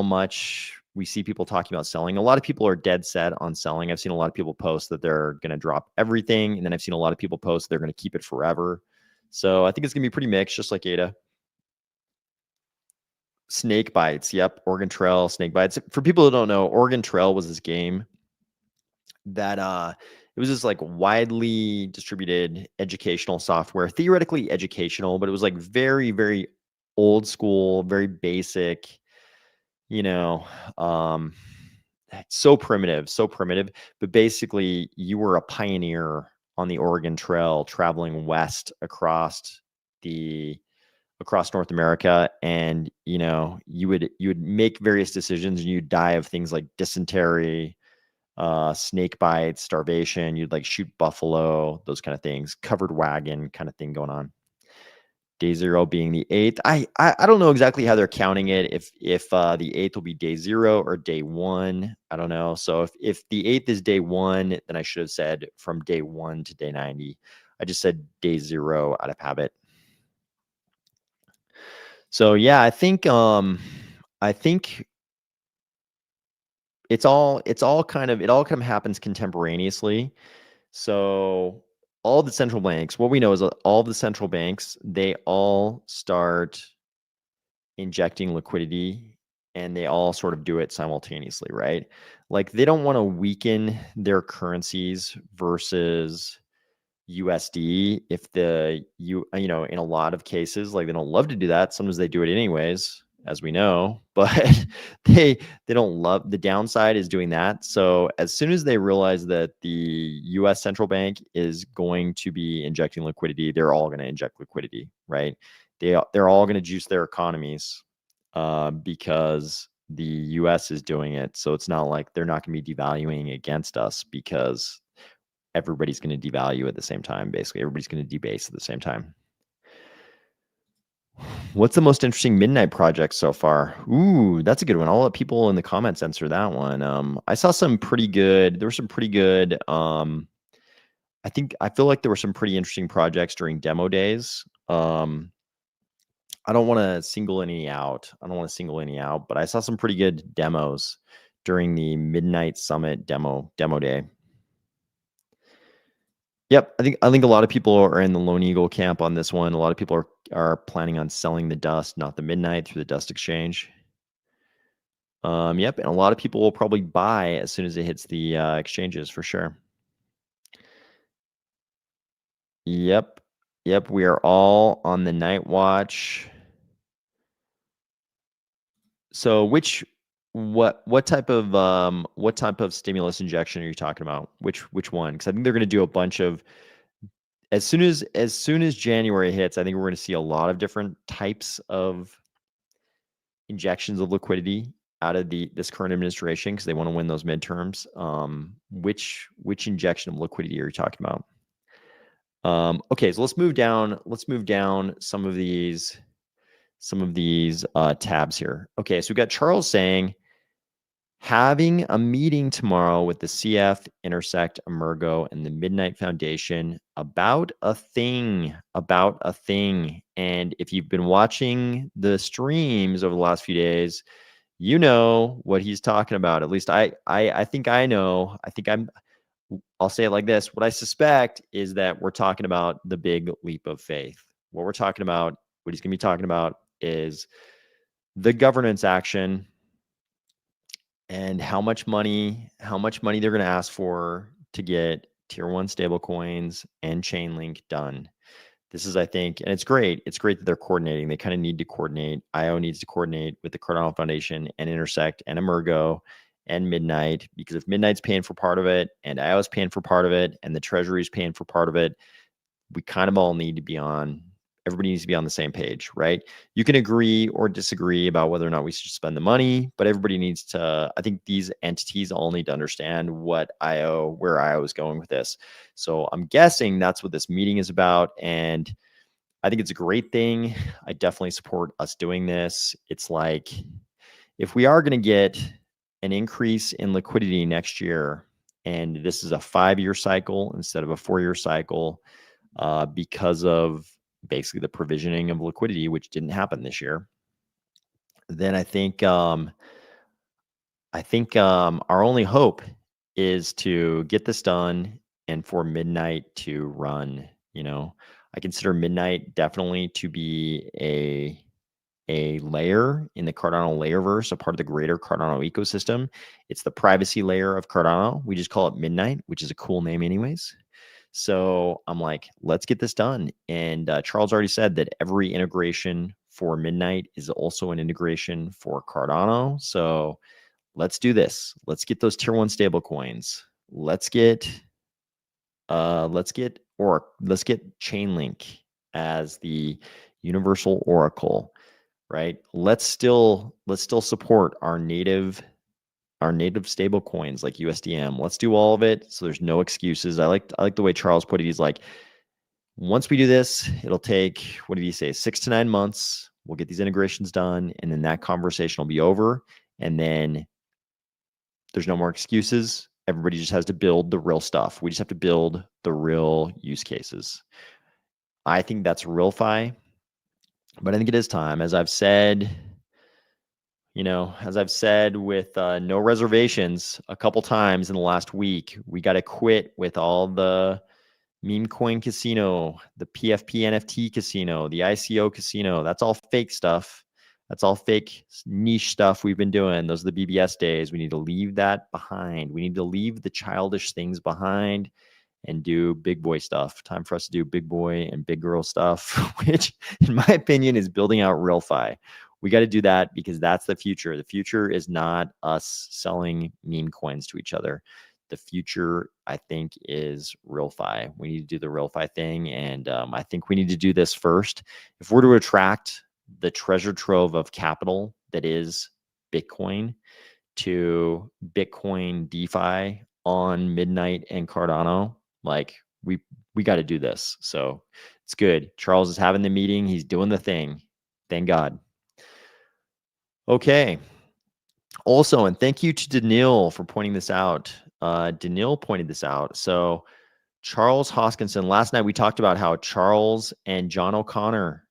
A: much we see people talking about selling. A lot of people are dead set on selling. I've seen a lot of people post that they're going to drop everything. And then I've seen a lot of people post they're going to keep it forever. So I think it's going to be pretty mixed, just like ADA. Snake bites. Yep. Oregon Trail, snake bites. For people who don't know, Oregon Trail was this game that it was this like widely distributed educational software, theoretically educational, but it was like very, very old school, very basic, you know, um, so primitive, but basically you were a pioneer on the Oregon Trail traveling west the across North America, and you would make various decisions and you'd die of things like dysentery, snake bites, starvation. You'd like shoot buffalo, those kind of things, covered wagon kind of thing going on. Day 0 being the 8th. I don't know exactly how they're counting it. If the 8th will be day 0 or day 1, I don't know. So if the 8th is day 1, then I should have said from day 1 to day 90. I just said day 0 out of habit. So yeah, I think it all kind of happens contemporaneously. So all the central banks, what we know is all the central banks, they all start injecting liquidity and they all sort of do it simultaneously, right? Like they don't want to weaken their currencies versus USD if in a lot of cases, like they don't love to do that. Sometimes they do it anyways, as we know, but they don't love. The downside is doing that. So as soon as they realize that the US central bank is going to be injecting liquidity, they're all going to inject liquidity, right? They're all going to juice their economies because the US is doing it. So it's not like they're not going to be devaluing against us because everybody's going to devalue at the same time. Basically, everybody's going to debase at the same time. What's the most interesting midnight project so far? Ooh, that's a good one. I'll let people in the comments answer that one. I saw some pretty good. There were some pretty good. I feel like there were some pretty interesting projects during demo days. I don't want to single any out. But I saw some pretty good demos during the Midnight Summit demo day. Yep, I think a lot of people are in the Lone Eagle camp on this one. A lot of people are planning on selling the dust, not the midnight, through the dust exchange. Yep, and a lot of people will probably buy as soon as it hits the exchanges for sure. Yep, we are all on the night watch. So what type of stimulus injection are you talking about? Which one? Because I think they're going to do a bunch of as soon as January hits. I think we're going to see a lot of different types of injections of liquidity out of this current administration because they want to win those midterms. Which injection of liquidity are you talking about? Okay, so let's move down. Some of these tabs here. Okay, so we've got Charles saying, having a meeting tomorrow with the CF, Intersect, Emergo, and the Midnight Foundation about a thing. And if you've been watching the streams over the last few days, you know what he's talking about. At least I think I know. I'll say it like this. What I suspect is that we're talking about the big leap of faith. What he's going to be talking about is the governance action and how much money they're going to ask for to get tier 1 stablecoins and Chainlink done. This is, I think, and it's great. It's great that they're coordinating. They kind of need to coordinate. IO needs to coordinate with the Cardano Foundation and Intersect and Emergo and Midnight, because if Midnight's paying for part of it and IO's paying for part of it and the Treasury's paying for part of it, we kind of all need to be on. Everybody needs to be on the same page, right? You can agree or disagree about whether or not we should spend the money, but everybody needs to, I think these entities all need to understand where IO is going with this. So I'm guessing that's what this meeting is about. And I think it's a great thing. I definitely support us doing this. It's like, if we are going to get an increase in liquidity next year, and this is a 5-year cycle instead of a 4-year cycle, because of basically the provisioning of liquidity, which didn't happen this year, then I think our only hope is to get this done and for midnight to run. I consider midnight definitely to be a layer in the Cardano layerverse, a part of the greater Cardano ecosystem. It's the privacy layer of Cardano. We just call it Midnight, which is a cool name anyways. So I'm like, let's get this done. And Charles already said that every integration for Midnight is also an integration for Cardano. So let's do this. Let's get those tier 1 stable coins. Let's get Chainlink as the universal oracle, right? Let's still support our native stable coins like USDM. Let's do all of it so there's no excuses. I like the way Charles put it. He's like, once we do this, it'll take, what did he say, 6 to 9 months. We'll get these integrations done, and then that conversation will be over. And then there's no more excuses. Everybody just has to build the real stuff. We just have to build the real use cases. I think that's RealFi, but I think it is time. As I've said, with no reservations a couple times in the last week, we got to quit with all the meme coin casino, the PFP NFT casino, the ICO casino. That's all fake stuff. That's all fake niche stuff we've been doing. Those are the BBS days. We need to leave that behind. We need to leave the childish things behind and do big boy stuff. Time for us to do big boy and big girl stuff, which in my opinion is building out RealFi. We got to do that because that's the future. The future is not us selling meme coins to each other. The future, I think, is RealFi. We need to do the RealFi thing, and I think we need to do this first. If we're to attract the treasure trove of capital that is Bitcoin to Bitcoin DeFi on Midnight and Cardano, like we got to do this. So it's good. Charles is having the meeting. He's doing the thing. Thank God. Okay. Also, and thank you to Daniil for pointing this out. Daniil pointed this out. So Charles Hoskinson, last night we talked about how Charles and John O'Connor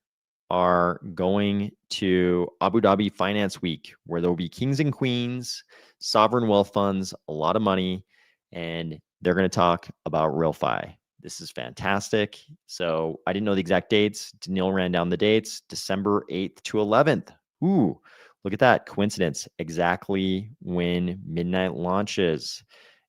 A: are going to Abu Dhabi Finance Week, where there will be kings and queens, sovereign wealth funds, a lot of money, and they're going to talk about RealFi. This is fantastic. So I didn't know the exact dates. Daniil ran down the dates, December 8th to 11th. Ooh, look at that coincidence. Exactly when Midnight launches.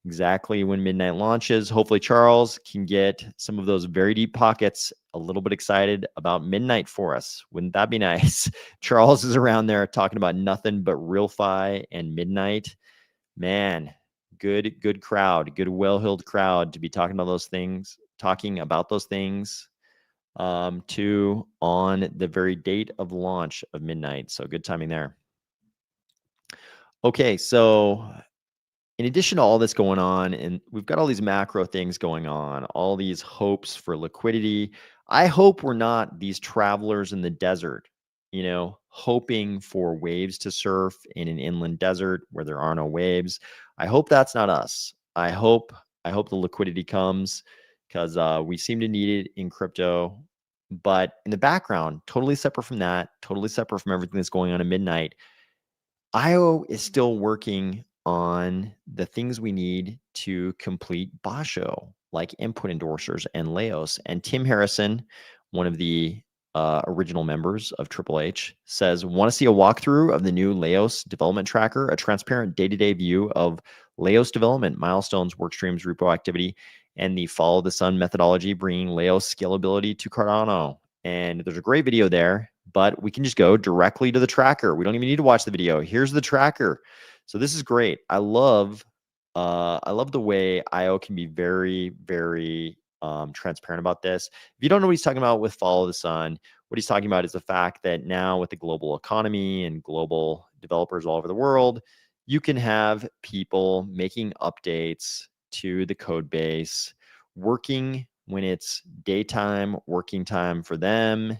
A: Exactly when Midnight launches. Hopefully Charles can get some of those very deep pockets a little bit excited about Midnight for us. Wouldn't that be nice? Charles is around there talking about nothing but RealFi and Midnight. Man, good crowd, good well-heeled crowd to be talking about those things to on the very date of launch of Midnight. So good timing there. Okay, so in addition to all this going on, and we've got all these macro things going on, all these hopes for liquidity. I hope we're not these travelers in the desert, hoping for waves to surf in an inland desert where there are no waves. I hope that's not us. I hope the liquidity comes because we seem to need it in crypto. But in the background, totally separate from that, totally separate from everything that's going on at Midnight, IO is still working on the things we need to complete Basho, like input endorsers and Laos. And Tim Harrison, one of the original members of Triple H, says, want to see a walkthrough of the new Laos development tracker, a transparent day-to-day view of Laos development, milestones, workstreams, repo activity, and the follow the sun methodology, bringing Laos scalability to Cardano. And there's a great video there, but we can just go directly to the tracker. We don't even need to watch the video. Here's the tracker. So this is great. I love the way IO can be very, very transparent about this. If you don't know what he's talking about with Follow the Sun, what he's talking about is the fact that now with the global economy and global developers all over the world, you can have people making updates to the code base, working when it's daytime, working time for them.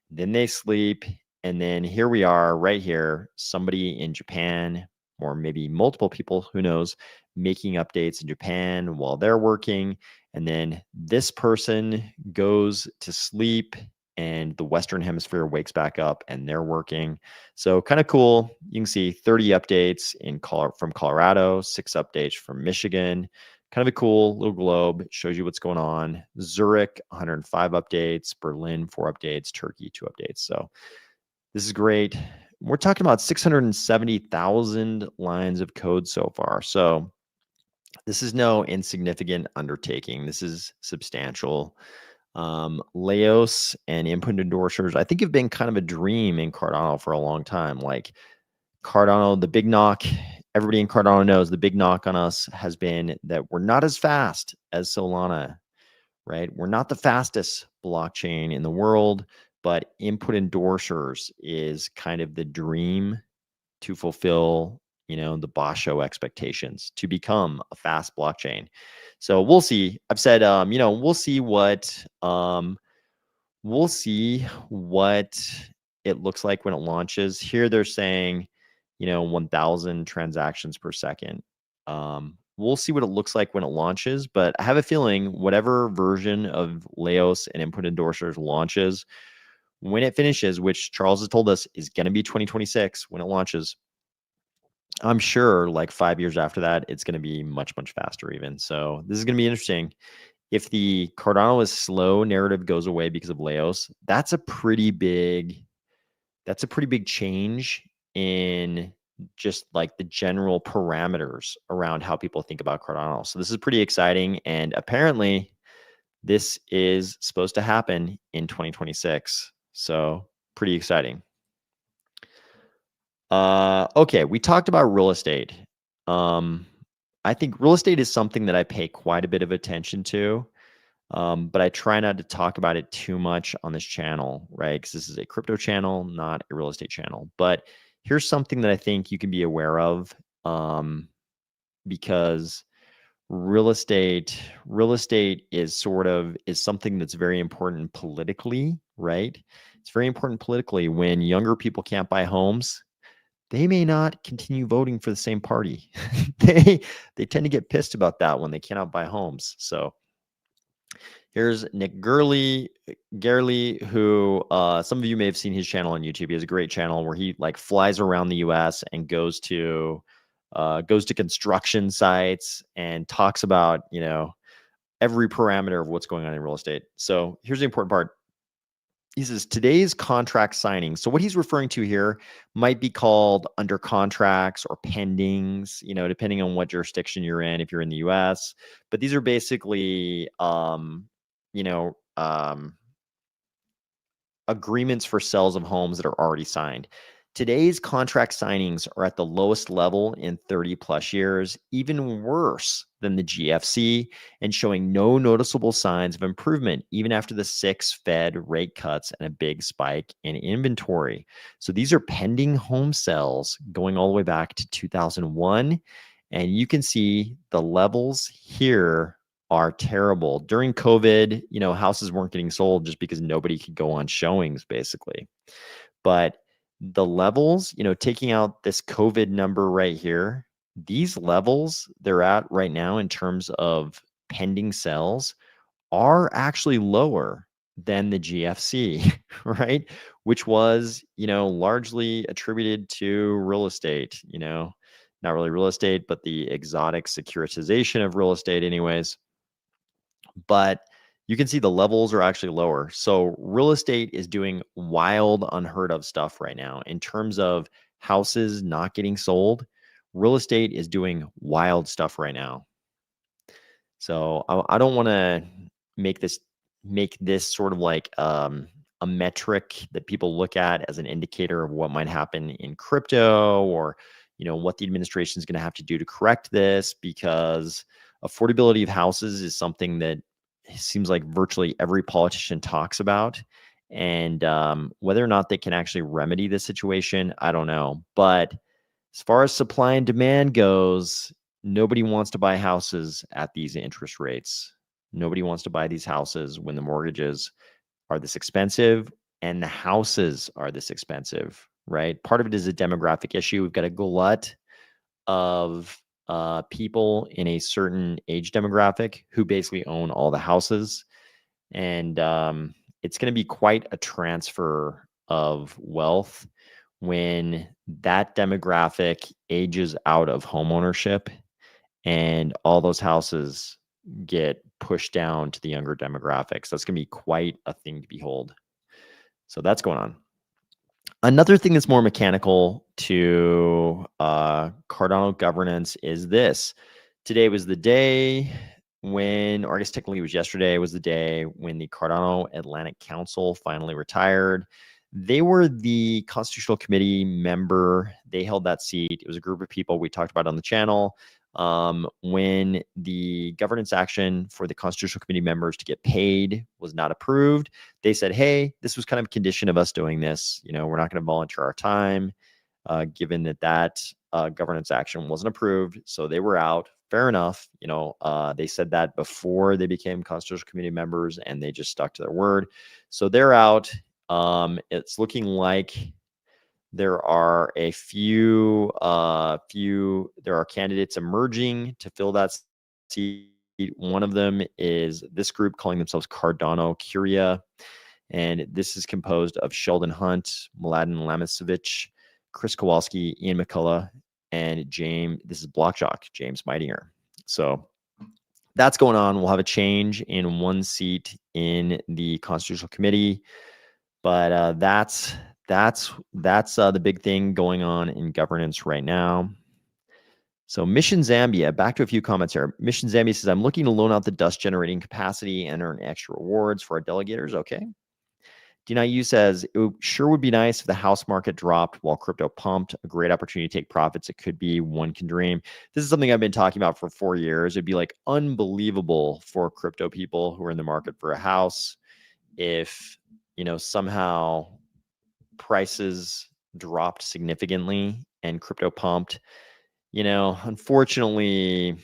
A: Then they sleep. And then here we are right here, somebody in Japan, or maybe multiple people, who knows, making updates in Japan while they're working. And then this person goes to sleep and the Western Hemisphere wakes back up and they're working. So kind of cool. You can see 30 updates from Colorado, 6 updates from Michigan. Kind of a cool little globe. It shows you what's going on. Zurich, 105 updates. Berlin, 4 updates. Turkey, 2 updates. So this is great. We're talking about 670,000 lines of code so far. So this is no insignificant undertaking. This is substantial. Laos and input endorsers, I think, have been kind of a dream in Cardano for a long time. Like Cardano, the big knock, everybody in Cardano knows the big knock on us has been that we're not as fast as Solana, right? We're not the fastest blockchain in the world, but input endorsers is kind of the dream to fulfill, the Basho expectations to become a fast blockchain. So we'll see. I've said, we'll see what it looks like when it launches. Here they're saying, 1,000 transactions per second. We'll see what it looks like when it launches, but I have a feeling whatever version of Laos and input endorsers launches, when it finishes, which Charles has told us is going to be 2026 when it launches, I'm sure like 5 years after that, it's going to be much, much faster even. So this is going to be interesting. If the Cardano is slow narrative goes away because of Laos, that's a pretty big change in just like the general parameters around how people think about Cardano. So this is pretty exciting. And apparently this is supposed to happen in 2026. So pretty exciting. Okay, we talked about real estate. I think real estate is something that I pay quite a bit of attention to, but I try not to talk about it too much on this channel, right? Because this is a crypto channel, not a real estate channel. But here's something that I think you can be aware of, because real estate is something that's very important politically, right? It's very important politically. When younger people can't buy homes, they may not continue voting for the same party. they tend to get pissed about that when they cannot buy homes. So here's Nick Gurley, who some of you may have seen his channel on YouTube. He has a great channel where he like flies around the U.S. and goes to construction sites and talks about every parameter of what's going on in real estate. So here's the important part. He says today's contract signing. So what he's referring to here might be called under contracts or pendings, depending on what jurisdiction you're in, if you're in the US. But these are basically, agreements for sales of homes that are already signed. Today's contract signings are at the lowest level in 30 plus years, even worse than the GFC, and showing no noticeable signs of improvement, even after the 6 Fed rate cuts and a big spike in inventory. So these are pending home sales going all the way back to 2001. And you can see the levels here are terrible. During COVID, houses weren't getting sold just because nobody could go on showings, basically. But the levels, taking out this COVID number right here, these levels they're at right now in terms of pending sales are actually lower than the GFC, right? Which was, largely attributed to real estate, not really real estate, but the exotic securitization of real estate anyways. But you can see the levels are actually lower. So real estate is doing wild, unheard of stuff right now in terms of houses not getting sold. Real estate is doing wild stuff right now. So I don't want to make this sort of like a metric that people look at as an indicator of what might happen in crypto, or what the administration is going to have to do to correct this, because affordability of houses is something that it seems like virtually every politician talks about. And whether or not they can actually remedy the situation, I don't know. But as far as supply and demand goes, nobody wants to buy houses at these interest rates. Nobody wants to buy these houses when the mortgages are this expensive and the houses are this expensive, right? Part of it is a demographic issue. We've got a glut of people in a certain age demographic who basically own all the houses. And it's going to be quite a transfer of wealth when that demographic ages out of homeownership and all those houses get pushed down to the younger demographics. That's going to be quite a thing to behold. So that's going on. Another thing that's more mechanical to Cardano governance is this. Today was the day when, or I guess technically it was yesterday, was the day when the Cardano Atlantic Council finally retired. They were the Constitutional Committee member. They held that seat. It was a group of people we talked about on the channel. When the governance action for the Constitutional Committee members to get paid was not approved, they said, hey, this was kind of a condition of us doing this. You know, we're not going to volunteer our time, given that governance action wasn't approved. So they were out. Fair enough. You know, they said that before they became Constitutional Committee members, and they just stuck to their word. So they're out. It's looking like there are a few, there are candidates emerging to fill that seat. One of them is this group calling themselves Cardano Curia. And this is composed of Sheldon Hunt, Mladen Lamisevich, Chris Kowalski, Ian McCullough, and James. This is Blockjock, James Meitinger. So that's going on. We'll have a change in one seat in the Constitutional Committee, but that's the big thing going on in governance right now. So Mission Zambia, back to a few comments here. Mission Zambia says, I'm looking to loan out the dust generating capacity and earn extra rewards for our delegators. Okay. D9U says, it sure would be nice if the house market dropped while crypto pumped. A great opportunity to take profits. It could be, one can dream. This is something I've been talking about for 4 years. It'd be like unbelievable for crypto people who are in the market for a house if, you know, somehow prices dropped significantly and crypto pumped. You know, unfortunately,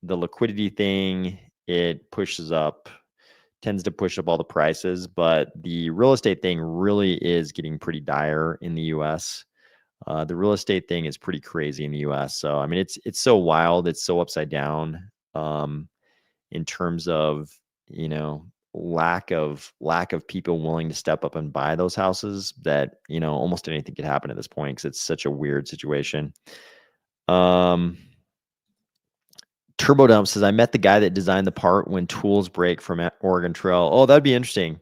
A: the liquidity thing, it tends to push up all the prices, but the real estate thing really is getting pretty dire in the US. The real estate thing is pretty crazy in the US. So, I mean, it's so wild. It's so upside down in terms of, you know, lack of people willing to step up and buy those houses that, you know, almost anything could happen at this point because it's such a weird situation. Turbo Dump says, I met the guy that designed the part when tools break from Oregon Trail. Oh, that'd be interesting.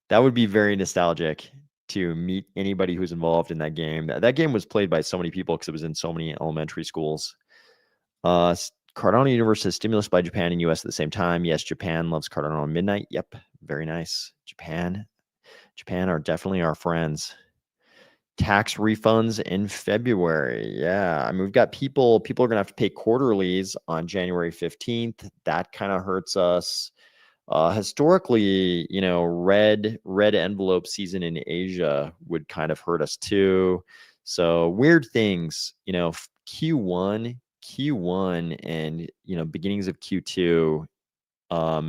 A: That would be very nostalgic to meet anybody who's involved in that game. That game was played by so many people because it was in so many elementary schools. Cardano Universe says, stimulus by Japan and US at the same time. Yes, Japan loves Cardano on midnight. Yep, very nice. Japan are definitely our friends. Tax refunds in February. Yeah, I mean, we've got people are going to have to pay quarterlies on January 15th. That kind of hurts us. Historically, you know, red envelope season in Asia would kind of hurt us too. So weird things, you know, Q1 and, you know, beginnings of Q2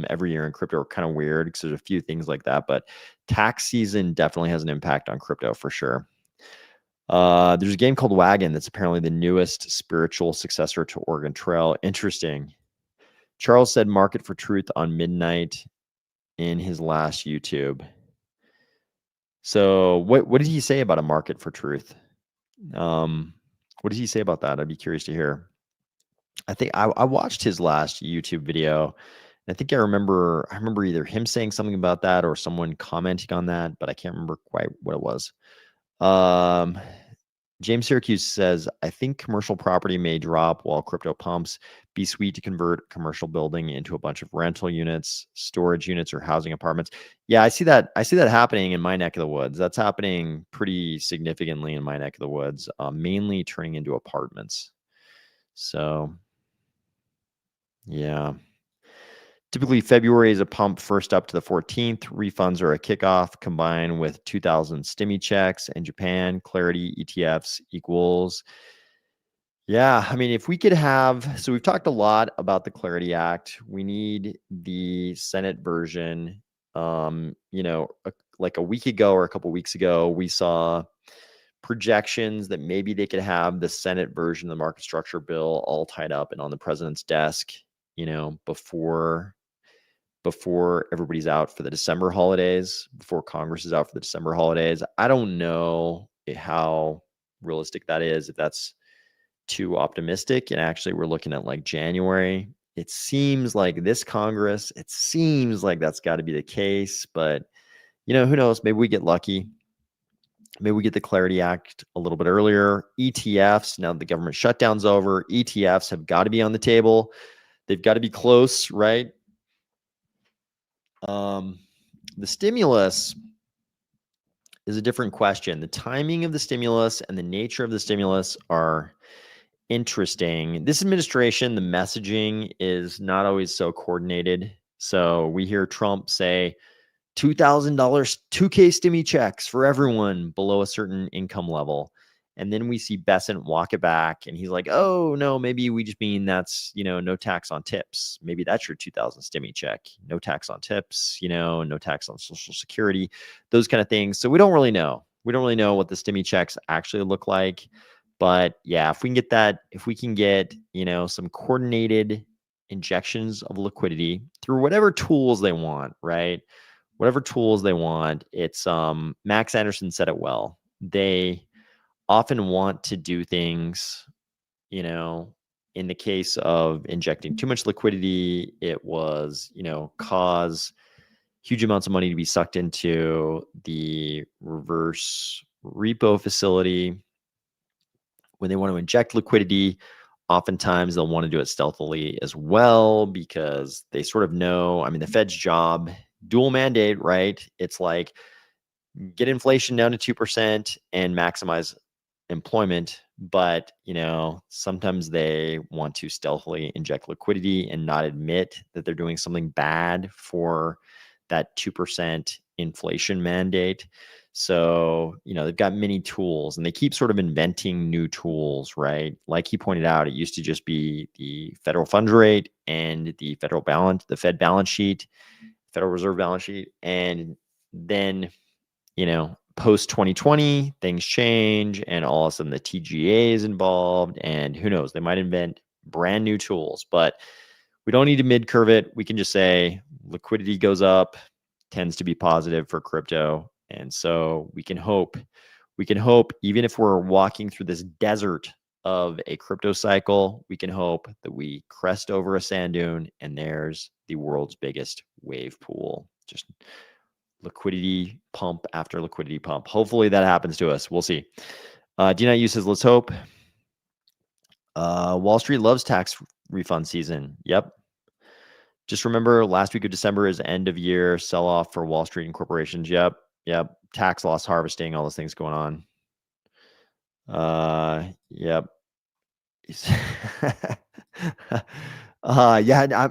A: every year in crypto are kind of weird because there's a few things like that, but tax season definitely has an impact on crypto for sure. There's a game called Wagon that's apparently the newest spiritual successor to Oregon Trail. Interesting. Charles said Market for Truth on midnight in his last YouTube. So what did he say about a Market for Truth? What did he say about that? I'd be curious to hear. I think I watched his last YouTube video. I think I remember either him saying something about that or someone commenting on that, but I can't remember quite what it was. James Syracuse says, I think commercial property may drop while crypto pumps. Be sweet to convert a commercial building into a bunch of rental units, storage units, or housing apartments. Yeah, I see that happening in my neck of the woods. That's happening pretty significantly in my neck of the woods, mainly turning into apartments. So, yeah. Typically, February is a pump first up to the 14th. Refunds are a kickoff combined with 2,000 stimmy checks. And Japan, Clarity, ETFs equals. Yeah, I mean, if we could have, so we've talked a lot about the Clarity Act. We need the Senate version. You know, like a week ago or a couple weeks ago, we saw projections that maybe they could have the Senate version of the market structure bill all tied up and on the president's desk, you know, before before everybody's out for the December holidays, before Congress is out for the December holidays. I don't know how realistic that is, if that's too optimistic. And actually, we're looking at like January. It seems like this Congress, it seems like that's got to be the case. But, who knows? Maybe we get lucky. Maybe we get the Clarity Act a little bit earlier. ETFs, now that the government shutdown's over, ETFs have got to be on the table. They've got to be close, right? The stimulus is a different question. The timing of the stimulus and the nature of the stimulus are interesting. This administration, the messaging is not always so coordinated. So we hear Trump say $2,000, 2K stimmy checks for everyone below a certain income level. And then we see Bessent walk it back and he's like, oh, no, maybe we just mean that's, no tax on tips. Maybe that's your 2000 stimmy check. No tax on tips, no tax on Social Security, those kind of things. So we don't really know. We don't really know what the stimmy checks actually look like. But yeah, if we can get, some coordinated injections of liquidity through whatever tools they want, right? Whatever tools they want. It's Max Anderson said it well. They often want to do things, in the case of injecting too much liquidity, it was, cause huge amounts of money to be sucked into the reverse repo facility. When they want to inject liquidity, oftentimes they'll want to do it stealthily as well because they sort of know, the Fed's job, dual mandate, right? It's like get inflation down to 2% and maximize employment. But, sometimes they want to stealthily inject liquidity and not admit that they're doing something bad for that 2% inflation mandate. So, they've got many tools and they keep sort of inventing new tools, right? Like he pointed out, it used to just be the federal funds rate and the Fed balance sheet, Federal Reserve balance sheet. And then, post 2020, things change and all of a sudden the TGA is involved and who knows, they might invent brand new tools, but we don't need to mid curve it. We can just say liquidity goes up, tends to be positive for crypto. And so we can hope, even if we're walking through this desert of a crypto cycle, we can hope that we crest over a sand dune and there's the world's biggest wave pool. Just liquidity pump after liquidity pump. Hopefully that happens to us. We'll see. D9U says, let's hope. Wall Street loves tax refund season. Yep. Just remember last week of December is end of year sell off for Wall Street and corporations. Yep. Tax loss harvesting, all those things going on. Yep. Yeah.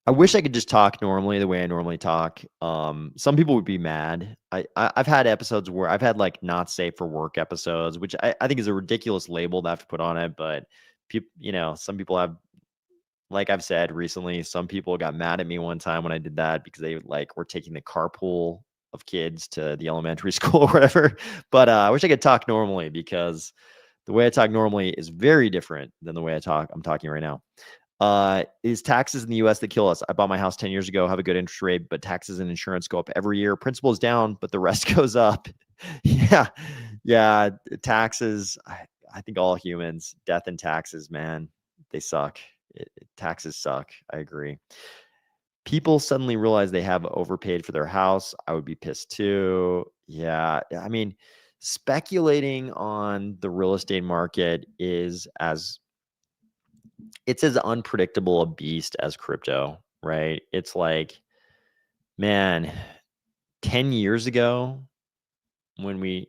A: I wish I could just talk normally the way I normally talk. Some people would be mad. I've had episodes where I've had like not safe for work episodes, which I think is a ridiculous label to have to put on it. But people, some people have, like I've said recently, some people got mad at me one time when I did that because they like were taking the carpool of kids to the elementary school or whatever. But I wish I could talk normally because the way I talk normally is very different than the way I'm talking right now. Is taxes in the US that kill us? I bought my house 10 years ago, have a good interest rate, but taxes and insurance go up every year. Principal is down, but the rest goes up. Yeah. Taxes. I think all humans, death and taxes, man, they suck. Taxes suck. I agree. People suddenly realize they have overpaid for their house. I would be pissed too. Yeah. Speculating on the real estate market is it's as unpredictable a beast as crypto, right? It's like, man, 10 years ago when I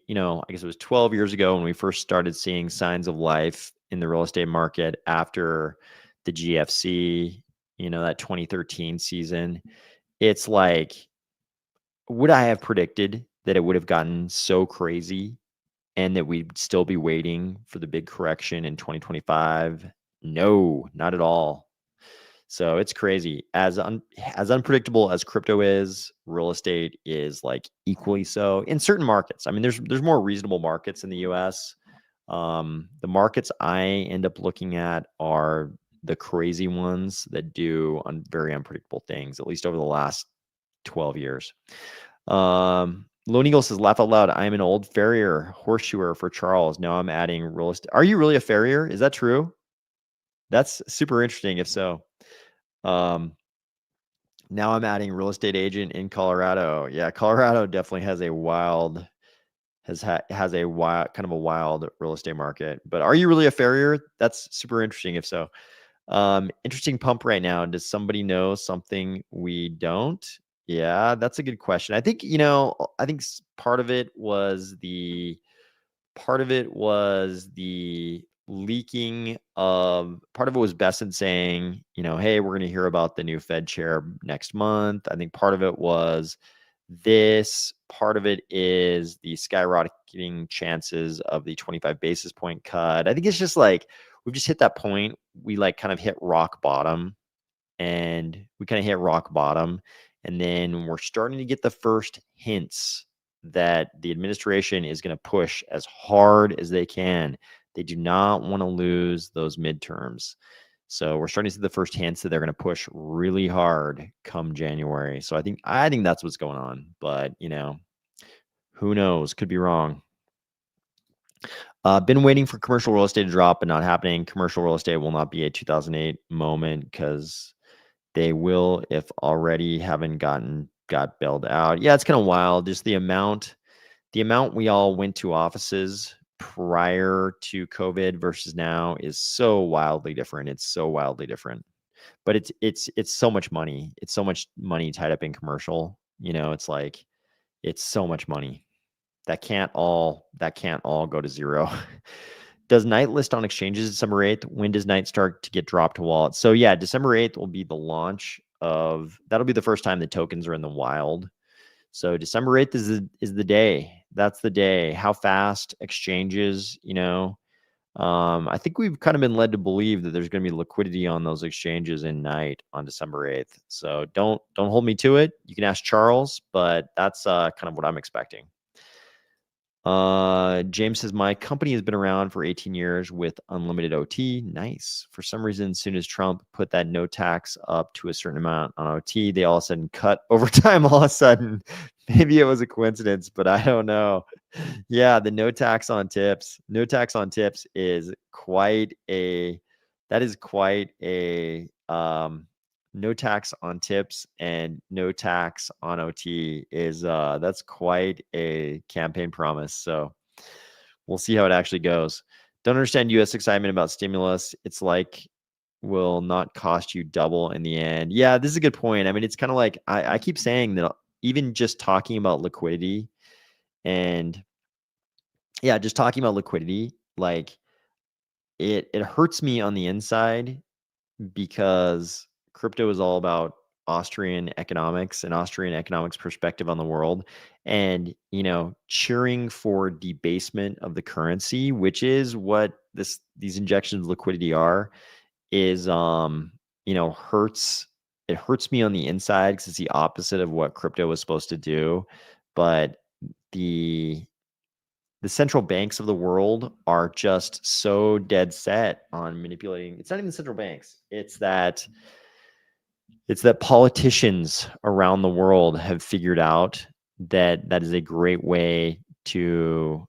A: guess it was 12 years ago when we first started seeing signs of life in the real estate market after the GFC, that 2013 season. It's like, would I have predicted that it would have gotten so crazy and that we'd still be waiting for the big correction in 2025? No, not at all. So it's crazy. As unpredictable as crypto is, real estate is like equally so in certain markets. There's more reasonable markets in the US. The markets I end up looking at are the crazy ones that do very unpredictable things, at least over the last 12 years. Lone Eagle says, laugh out loud. I'm an old farrier, horseshoer for Charles. Now I'm adding real estate. Are you really a farrier? Is that true? That's super interesting if so. Now I'm adding real estate agent in Colorado. Yeah, Colorado definitely has a wild, has a wild, kind of a wild real estate market. But are you really a farrier? That's super interesting if so. Interesting pump right now. Does somebody know something we don't? Yeah, that's a good question. I think, I think part of it was the leaking of, part of it was Besant saying, hey, we're going to hear about the new Fed chair next month. I think part of it was this, part of it is the skyrocketing chances of the 25 basis point cut. I think it's just like, we've just hit that point. We like kind of hit rock bottom, and then we're starting to get the first hints that the administration is going to push as hard as they can. They do not want to lose those midterms. So we're starting to see the first hints that they're going to push really hard come January. So I think that's what's going on, but who knows? Could be wrong. Been waiting for commercial real estate to drop, but not happening. Commercial real estate will not be a 2008 moment because they will, if already haven't got bailed out. Yeah, it's kind of wild. Just the amount we all went to offices prior to COVID versus now is so wildly different. It's so wildly different. But it's so much money. It's so much money tied up in commercial. It's like it's so much money. That can't all go to zero. Does Night list on exchanges December 8th? When does Night start to get dropped to wallets? So yeah, December 8th will be the launch of, that'll be the first time the tokens are in the wild. So December 8th is the day. That's the day. How fast exchanges, I think we've kind of been led to believe that there's going to be liquidity on those exchanges in Night on December 8th. So don't hold me to it. You can ask Charles, but that's kind of what I'm expecting. James says, my company has been around for 18 years with unlimited OT. Nice. For some reason, as soon as Trump put that no tax up to a certain amount on OT, they all of a sudden cut overtime all of a sudden. Maybe it was a coincidence, but I don't know. Yeah, the no tax on tips. No tax on tips is quite a, no tax on tips and no tax on OT is that's quite a campaign promise. So we'll see how it actually goes. Don't understand US excitement about stimulus. It's like will not cost you double in the end. Yeah, this is a good point. I mean, it's kind of like I keep saying that even just talking about liquidity and just talking about liquidity, like it hurts me on the inside because crypto is all about Austrian economics and Austrian economics perspective on the world, and cheering for debasement of the currency, which is what these injections of liquidity are, is hurts. It hurts me on the inside because it's the opposite of what crypto was supposed to do. But the central banks of the world are just so dead set on manipulating. It's not even the central banks. It's that politicians around the world have figured out that is a great way to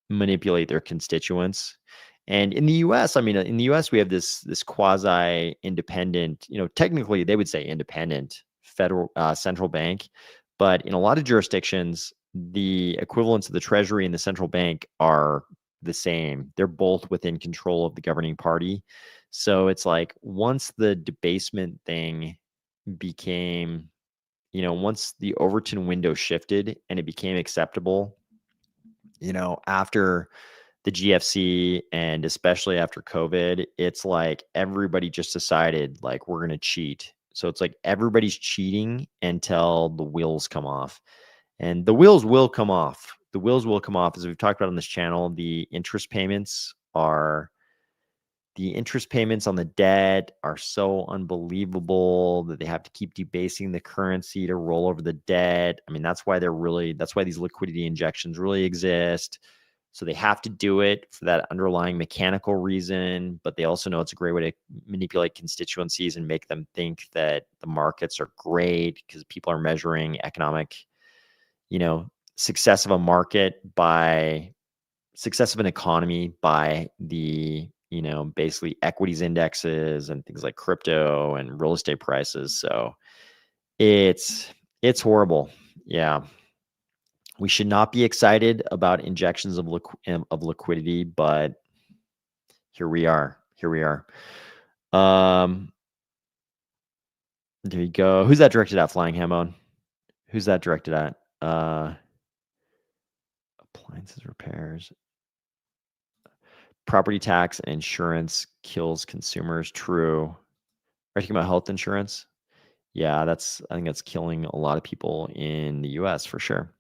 A: manipulate their constituents. And in the US, in the US, we have this quasi independent, technically they would say independent federal central bank, but in a lot of jurisdictions, the equivalents of the Treasury and the central bank are the same. They're both within control of the governing party. So it's like once the debasement thing became, once the Overton window shifted and it became acceptable, after the GFC and especially after COVID, it's like everybody just decided like we're going to cheat. So it's like everybody's cheating until the wheels come off. And the wheels will come off. The wheels will come off. As we've talked about on this channel, the interest payments on the debt are so unbelievable that they have to keep debasing the currency to roll over the debt. I mean, that's why these liquidity injections really exist. So they have to do it for that underlying mechanical reason, but they also know it's a great way to manipulate constituencies and make them think that the markets are great because people are measuring economic, success of a market by success of an economy by the, basically equities indexes and things like crypto and real estate prices. So it's horrible. Yeah. We should not be excited about injections of liquidity, but here we are. There you go. Who's that directed at, Flying Hamon? Who's that directed at? Appliances repairs. Property tax and insurance kills consumers. True. Are you talking about health insurance? Yeah, I think that's killing a lot of people in the US for sure.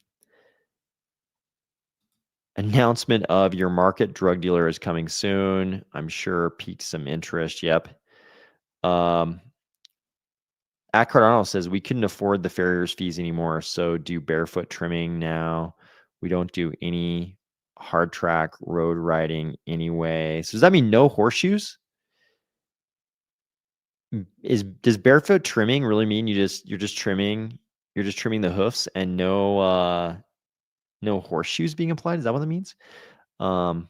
A: Announcement of your market drug dealer is coming soon. I'm sure piqued some interest. Yep. At Cardano says we couldn't afford the farrier's fees anymore, so do barefoot trimming now. We don't do any hard track road riding anyway. So does that mean no horseshoes? Does barefoot trimming really mean you're just trimming the hoofs and no horseshoes being applied? Is that what that means? I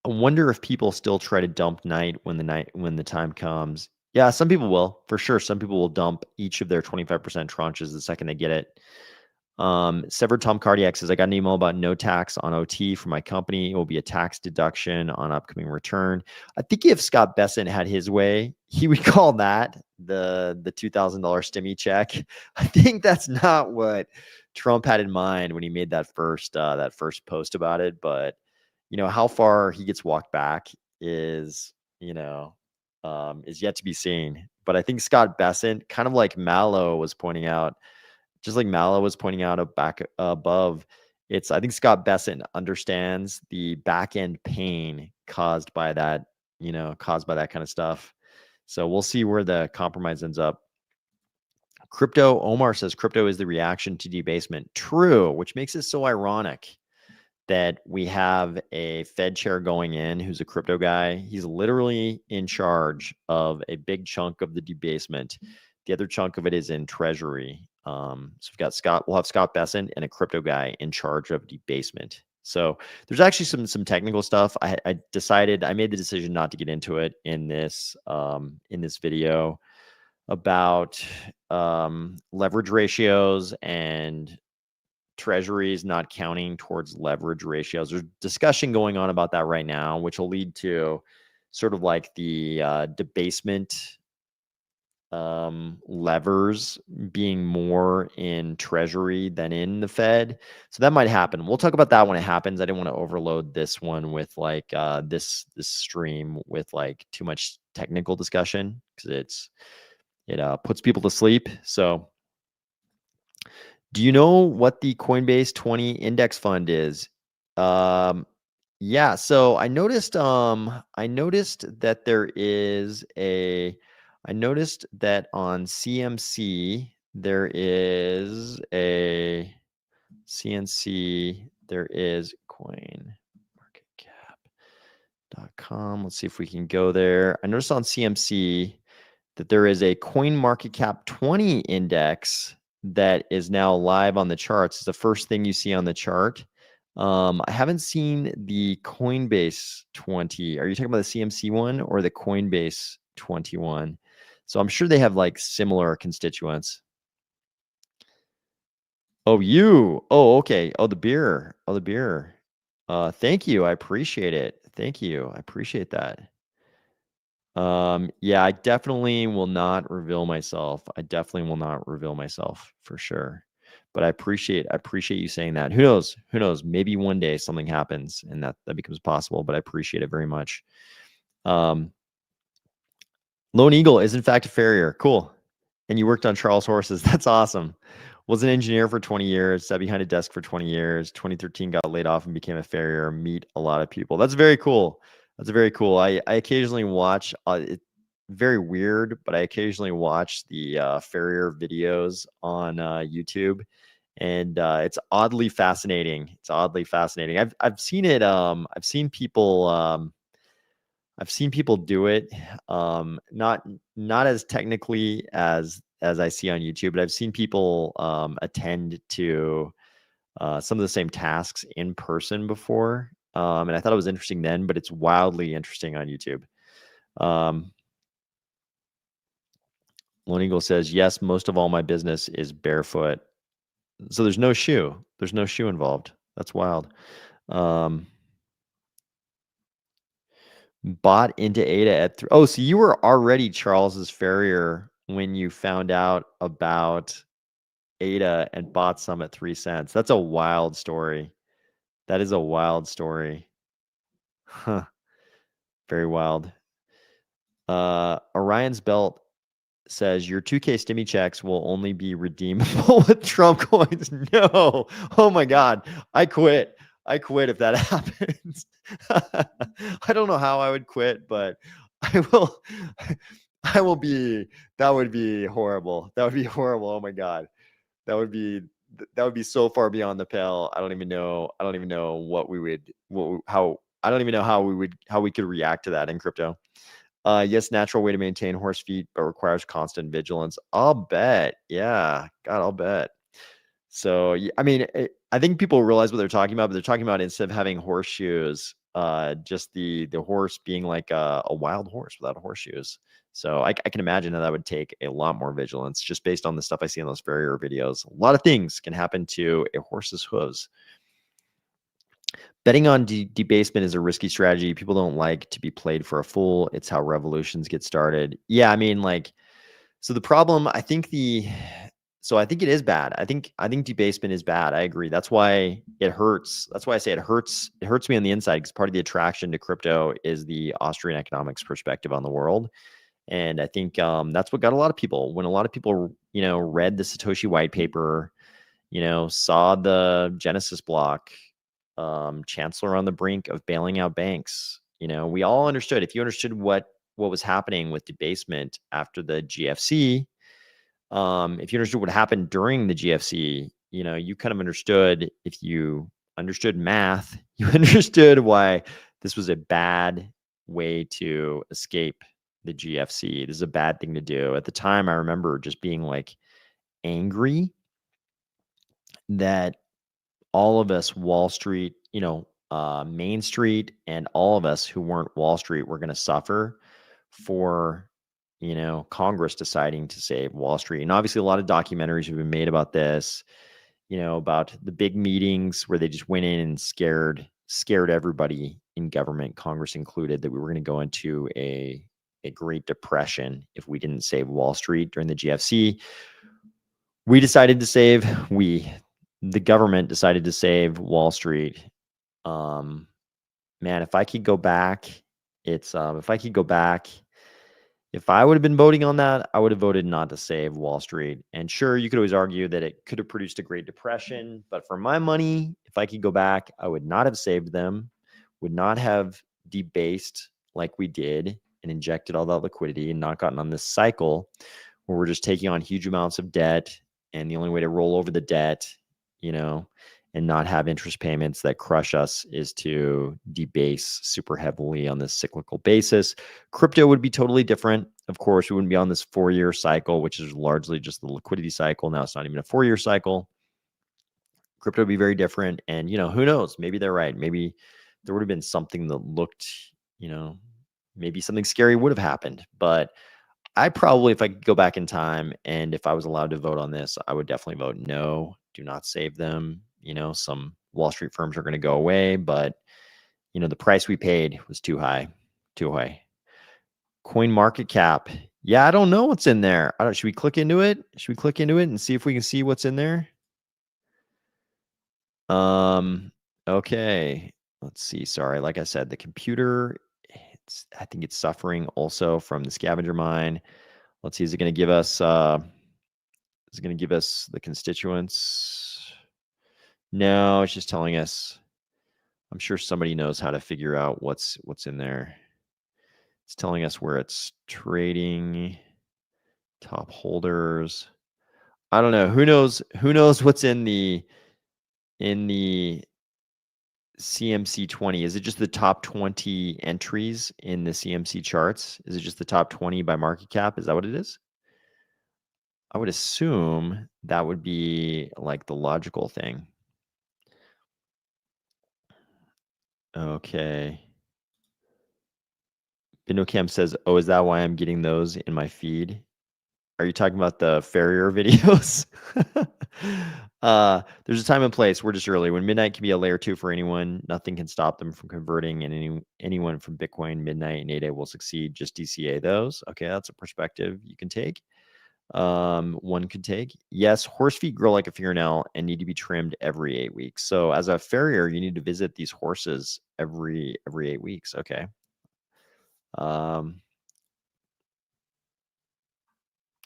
A: wonder if people still try to dump night when the time comes. Yeah, some people will, for sure. Some people will dump each of their 25% tranches the second they get it. Severed Tom Cardiac says, I got an email about no tax on OT for my company. It will be a tax deduction on upcoming return. I think if Scott Bessent had his way, he would call that the $2,000 stimmy check. I think that's not what Trump had in mind when he made that first post about it. But how far he gets walked back is yet to be seen. But I think Scott Bessent, kind of like Mallow was pointing out, just like Mallow was pointing out back above, I think Scott Bessent understands the back end pain caused by that kind of stuff. So we'll see where the compromise ends up. Crypto, Omar says crypto is the reaction to debasement. True, which makes it so ironic that we have a Fed chair going in who's a crypto guy. He's literally in charge of a big chunk of the debasement. The other chunk of it is in Treasury. So we'll have Scott Bessent and a crypto guy in charge of debasement. So there's actually some technical stuff. I made the decision not to get into it in this video about leverage ratios and treasuries not counting towards leverage ratios. There's discussion going on about that right now, which will lead to sort of like the debasement levers being more in treasury than in the Fed. So that might happen. We'll talk about that when it happens. I didn't want to overload this one with like this stream with like too much technical discussion because it puts people to sleep. So do you know what the Coinbase 20 index fund is? Yeah, so I noticed that I noticed that on CMC there is coinmarketcap.com. Let's see if we can go there. I noticed on CMC that there is a CoinMarketCap 20 index that is now live on the charts. It's the first thing you see on the chart. I haven't seen the Coinbase 20. Are you talking about the CMC one or the Coinbase 21? So I'm sure they have like similar constituents. Oh, okay. Oh, the beer. Thank you. I appreciate it. Thank you. I appreciate that. Yeah, I definitely will not reveal myself. For sure. But I appreciate you saying that. Who knows? Maybe one day something happens and that becomes possible, but I appreciate it very much. Lone Eagle is in fact a farrier. Cool. And you worked on Charles horses. That's awesome. Was an engineer for 20 years, sat behind a desk for 20 years. 2013 got laid off and became a farrier. Meet a lot of people. That's very cool. I occasionally watch, it's very weird, but I occasionally watch the farrier videos on YouTube. And it's oddly fascinating. It's oddly fascinating. I've seen it. I've seen people. I've seen people do it. Not as technically as I see on YouTube, but I've seen people attend to some of the same tasks in person before. And I thought it was interesting then, but it's wildly interesting on YouTube. Lone Eagle says, yes, most of all my business is barefoot. So there's no shoe. There's no shoe involved. That's wild. Bought into ADA at oh, so you were already Charles's farrier when you found out about ADA and bought some at 3 cents. That's a wild story. That is a wild story. Huh. Very wild. Orion's Belt says your 2K Stimmy checks will only be redeemable with Trump coins. No. Oh my God. I quit. I quit if that happens. I don't know how I would quit, but I will. I will be. That would be horrible. That would be horrible. Oh my God. That would be so far beyond the pale. I don't even know. I don't even know what we would. How. I don't even know how we could react to that in crypto. Yes, natural way to maintain horse feet, but requires constant vigilance. I'll bet. Yeah. God, I'll bet. So, I mean, I think people realize what they're talking about, but they're talking about instead of having horseshoes, just the horse being like a wild horse without horseshoes. So I can imagine that would take a lot more vigilance just based on the stuff I see in those farrier videos. A lot of things can happen to a horse's hooves. Betting on debasement is a risky strategy. People don't like to be played for a fool. It's how revolutions get started. Yeah, I mean, like, so the problem, I think it is bad. I think debasement is bad. I agree. That's why it hurts. That's why I say it hurts. It hurts me on the inside because part of the attraction to crypto is the Austrian economics perspective on the world. And I think that's what got a lot of people. When a lot of people, read the Satoshi white paper, saw the Genesis block, Chancellor on the brink of bailing out banks. We all understood. If you understood what was happening with debasement after the GFC, if you understood what happened during the GFC, you kind of understood. If you understood math, you understood why this was a bad way to escape the GFC. This is a bad thing to do. At the time, I remember just being like angry that all of us Wall Street, Main Street, and all of us who weren't Wall Street were going to suffer for, Congress deciding to save Wall Street. And obviously, a lot of documentaries have been made about this, about the big meetings where they just went in and scared everybody in government, Congress included, that we were going to go into a Great Depression if we didn't save Wall Street during the GFC. We decided to save, the government decided to save Wall Street. Man, if I could go back, if I would have been voting on that, I would have voted not to save Wall Street. And sure, you could always argue that it could have produced a Great Depression, but for my money, if I could go back, I would not have saved them, would not have debased like we did and injected all that liquidity and not gotten on this cycle where we're just taking on huge amounts of debt. And the only way to roll over the debt, and not have interest payments that crush us is to debase super heavily on this cyclical basis. Crypto would be totally different. Of course, we wouldn't be on this 4-year cycle, which is largely just the liquidity cycle. Now it's not even a 4-year cycle. Crypto would be very different. And, who knows? Maybe they're right. Maybe there would have been something that looked, maybe something scary would have happened. But I probably, if I could go back in time and if I was allowed to vote on this, I would definitely vote no, do not save them. Some Wall Street firms are going to go away, but the price we paid was too high. Coin market cap. Yeah, I don't know what's in there. Should we click into it? Should we click into it and see if we can see what's in there? Okay. Let's see. Sorry. Like I said, the computer, I think it's suffering also from the scavenger mine. Let's see. Is it going to give us the constituents? No, it's just telling us. I'm sure somebody knows how to figure out what's in there. It's telling us where it's trading, top holders. I don't know. Who knows what's in the CMC 20? Is it just the top 20 entries in the CMC charts? Is it just the top 20 by market cap? Is that what it is? I would assume that would be like the logical thing. Okay. Binocam says, "Oh, is that why I'm getting those in my feed?" Are you talking about the Farrier videos? There's a time and place. We're just early. When midnight can be a layer 2 for anyone, nothing can stop them from converting, and anyone from Bitcoin midnight and 8A will succeed. Just DCA those. Okay, that's a perspective you can take. One could take. Yes, horse feet grow like a fingernail and need to be trimmed every 8 weeks. So as a farrier, you need to visit these horses every 8 weeks. Okay.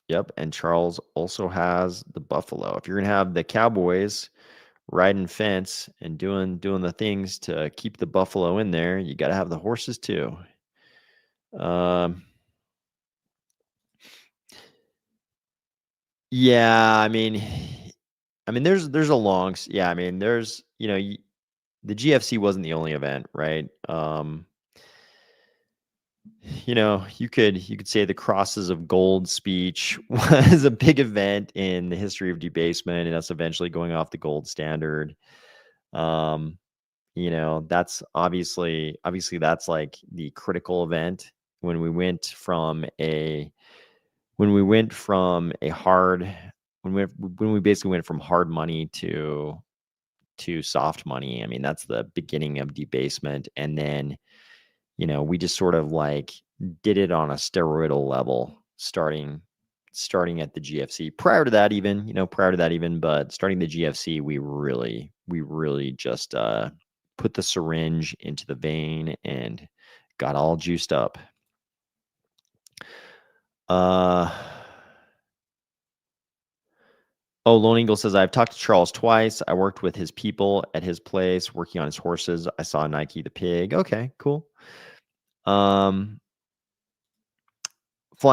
A: Yep, and Charles also has the buffalo. If you're gonna have the cowboys riding fence and doing the things to keep the buffalo in there, you got to have the horses too. Yeah, I mean, there's a long, yeah, I mean, there's, the GFC wasn't the only event, right? You could say the Crosses of Gold speech was a big event in the history of debasement, and that's eventually going off the gold standard. That's obviously that's like the critical event when we went from a hard when we basically went from hard money to soft money. I mean, that's the beginning of debasement, and then we just sort of like did it on a steroidal level, starting at the GFC. Prior to that, even, but starting the GFC, we really just put the syringe into the vein and got all juiced up. Oh, Lone Eagle says, I've talked to Charles twice. I worked with his people at his place, working on his horses. I saw Nike the pig. Okay, cool. Flying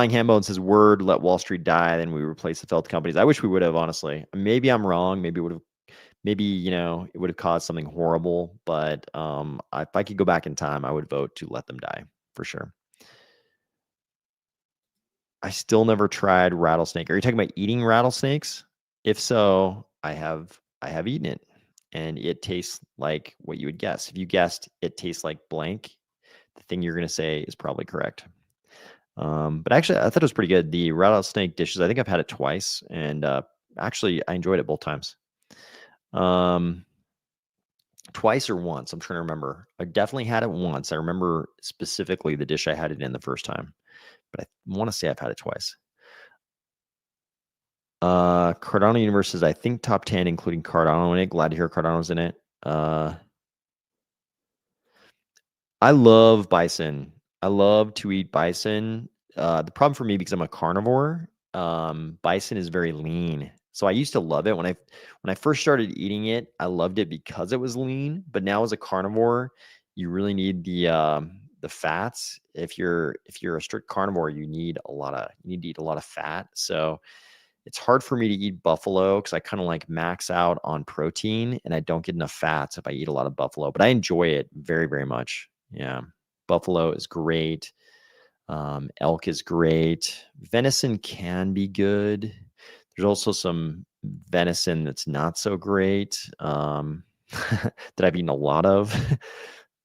A: Hambone says, word, let Wall Street die, then we replace the felt companies. I wish we would have, honestly. Maybe I'm wrong. Maybe it would have, it would have caused something horrible. But if I could go back in time, I would vote to let them die for sure. I still never tried rattlesnake. Are you talking about eating rattlesnakes? If so, I have eaten it, and it tastes like what you would guess. If you guessed it tastes like blank, the thing you're going to say is probably correct. But actually, I thought it was pretty good. The rattlesnake dishes, I think I've had it twice, and actually, I enjoyed it both times. Twice or once, I'm trying to remember. I definitely had it once. I remember specifically the dish I had it in the first time, but I want to say I've had it twice. Cardano Universe is, I think, top 10, including Cardano in it. Glad to hear Cardano's in it. I love bison. I love to eat bison. The problem for me, because I'm a carnivore, bison is very lean. So I used to love it when I first started eating it. I loved it because it was lean. But now as a carnivore, you really need the fats. If you're a strict carnivore, you need to eat a lot of fat. So it's hard for me to eat buffalo because I kind of like max out on protein and I don't get enough fats if I eat a lot of buffalo. But I enjoy it very, very much. Yeah, buffalo is great. Elk is great. Venison can be good. There's also some venison that's not so great, that I've eaten a lot of.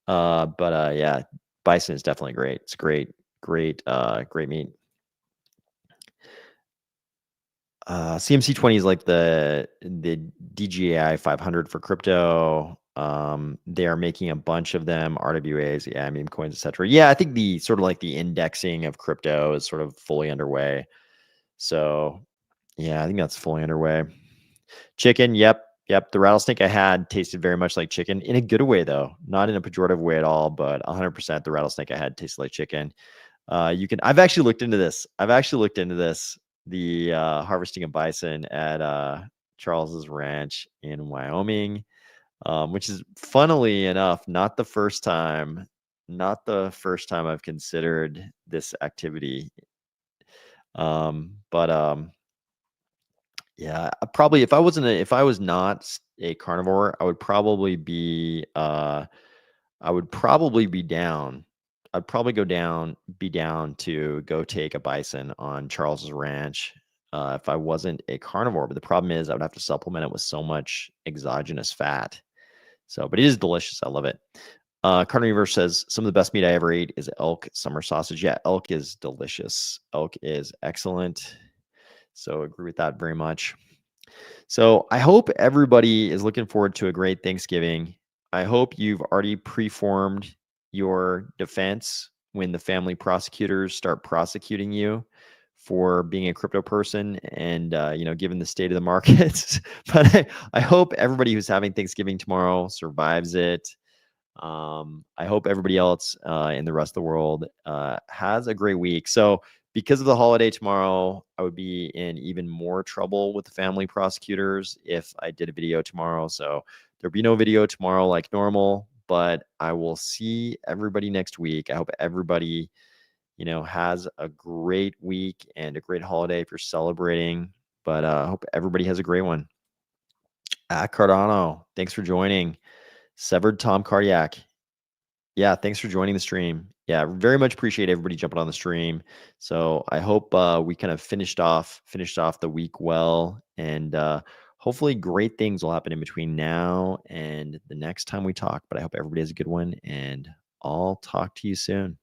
A: But yeah, bison is definitely great. It's great, great meat. CMC 20 is like the DGI 500 for crypto. They are making a bunch of them, RWAs, yeah, meme coins, etc. Yeah, I think the sort of like the indexing of crypto is sort of fully underway. So yeah, I think that's fully underway. Chicken, yep. The rattlesnake I had tasted very much like chicken, in a good way though, not in a pejorative way at all, but 100% the rattlesnake I had tasted like chicken. I've actually looked into this. The harvesting of bison at Charles's ranch in Wyoming, which is, funnily enough, not the first time I've considered this activity. But Yeah, probably if I was not a carnivore, I would probably be down. I'd probably be down to go take a bison on Charles's ranch if I wasn't a carnivore. But the problem is I would have to supplement it with so much exogenous fat. So, but it is delicious. I love it. Carnivore says some of the best meat I ever ate is elk summer sausage. Yeah, elk is delicious. Elk is excellent. So agree with that very much. So I hope everybody is looking forward to a great Thanksgiving. I hope you've already preformed your defense when the family prosecutors start prosecuting you for being a crypto person and given the state of the markets. But I hope everybody who's having Thanksgiving tomorrow survives it. I hope everybody else in the rest of the world has a great week. So, because of the holiday tomorrow, I would be in even more trouble with the family prosecutors if I did a video tomorrow. So, there'll be no video tomorrow like normal, but I will see everybody next week. I hope everybody, has a great week and a great holiday if you're celebrating. But I hope everybody has a great one. At Cardano, thanks for joining. Severed Tom Cardiac. Yeah, thanks for joining the stream. Yeah, very much appreciate everybody jumping on the stream. So I hope we kind of finished off the week well, and hopefully great things will happen in between now and the next time we talk. But I hope everybody has a good one, and I'll talk to you soon.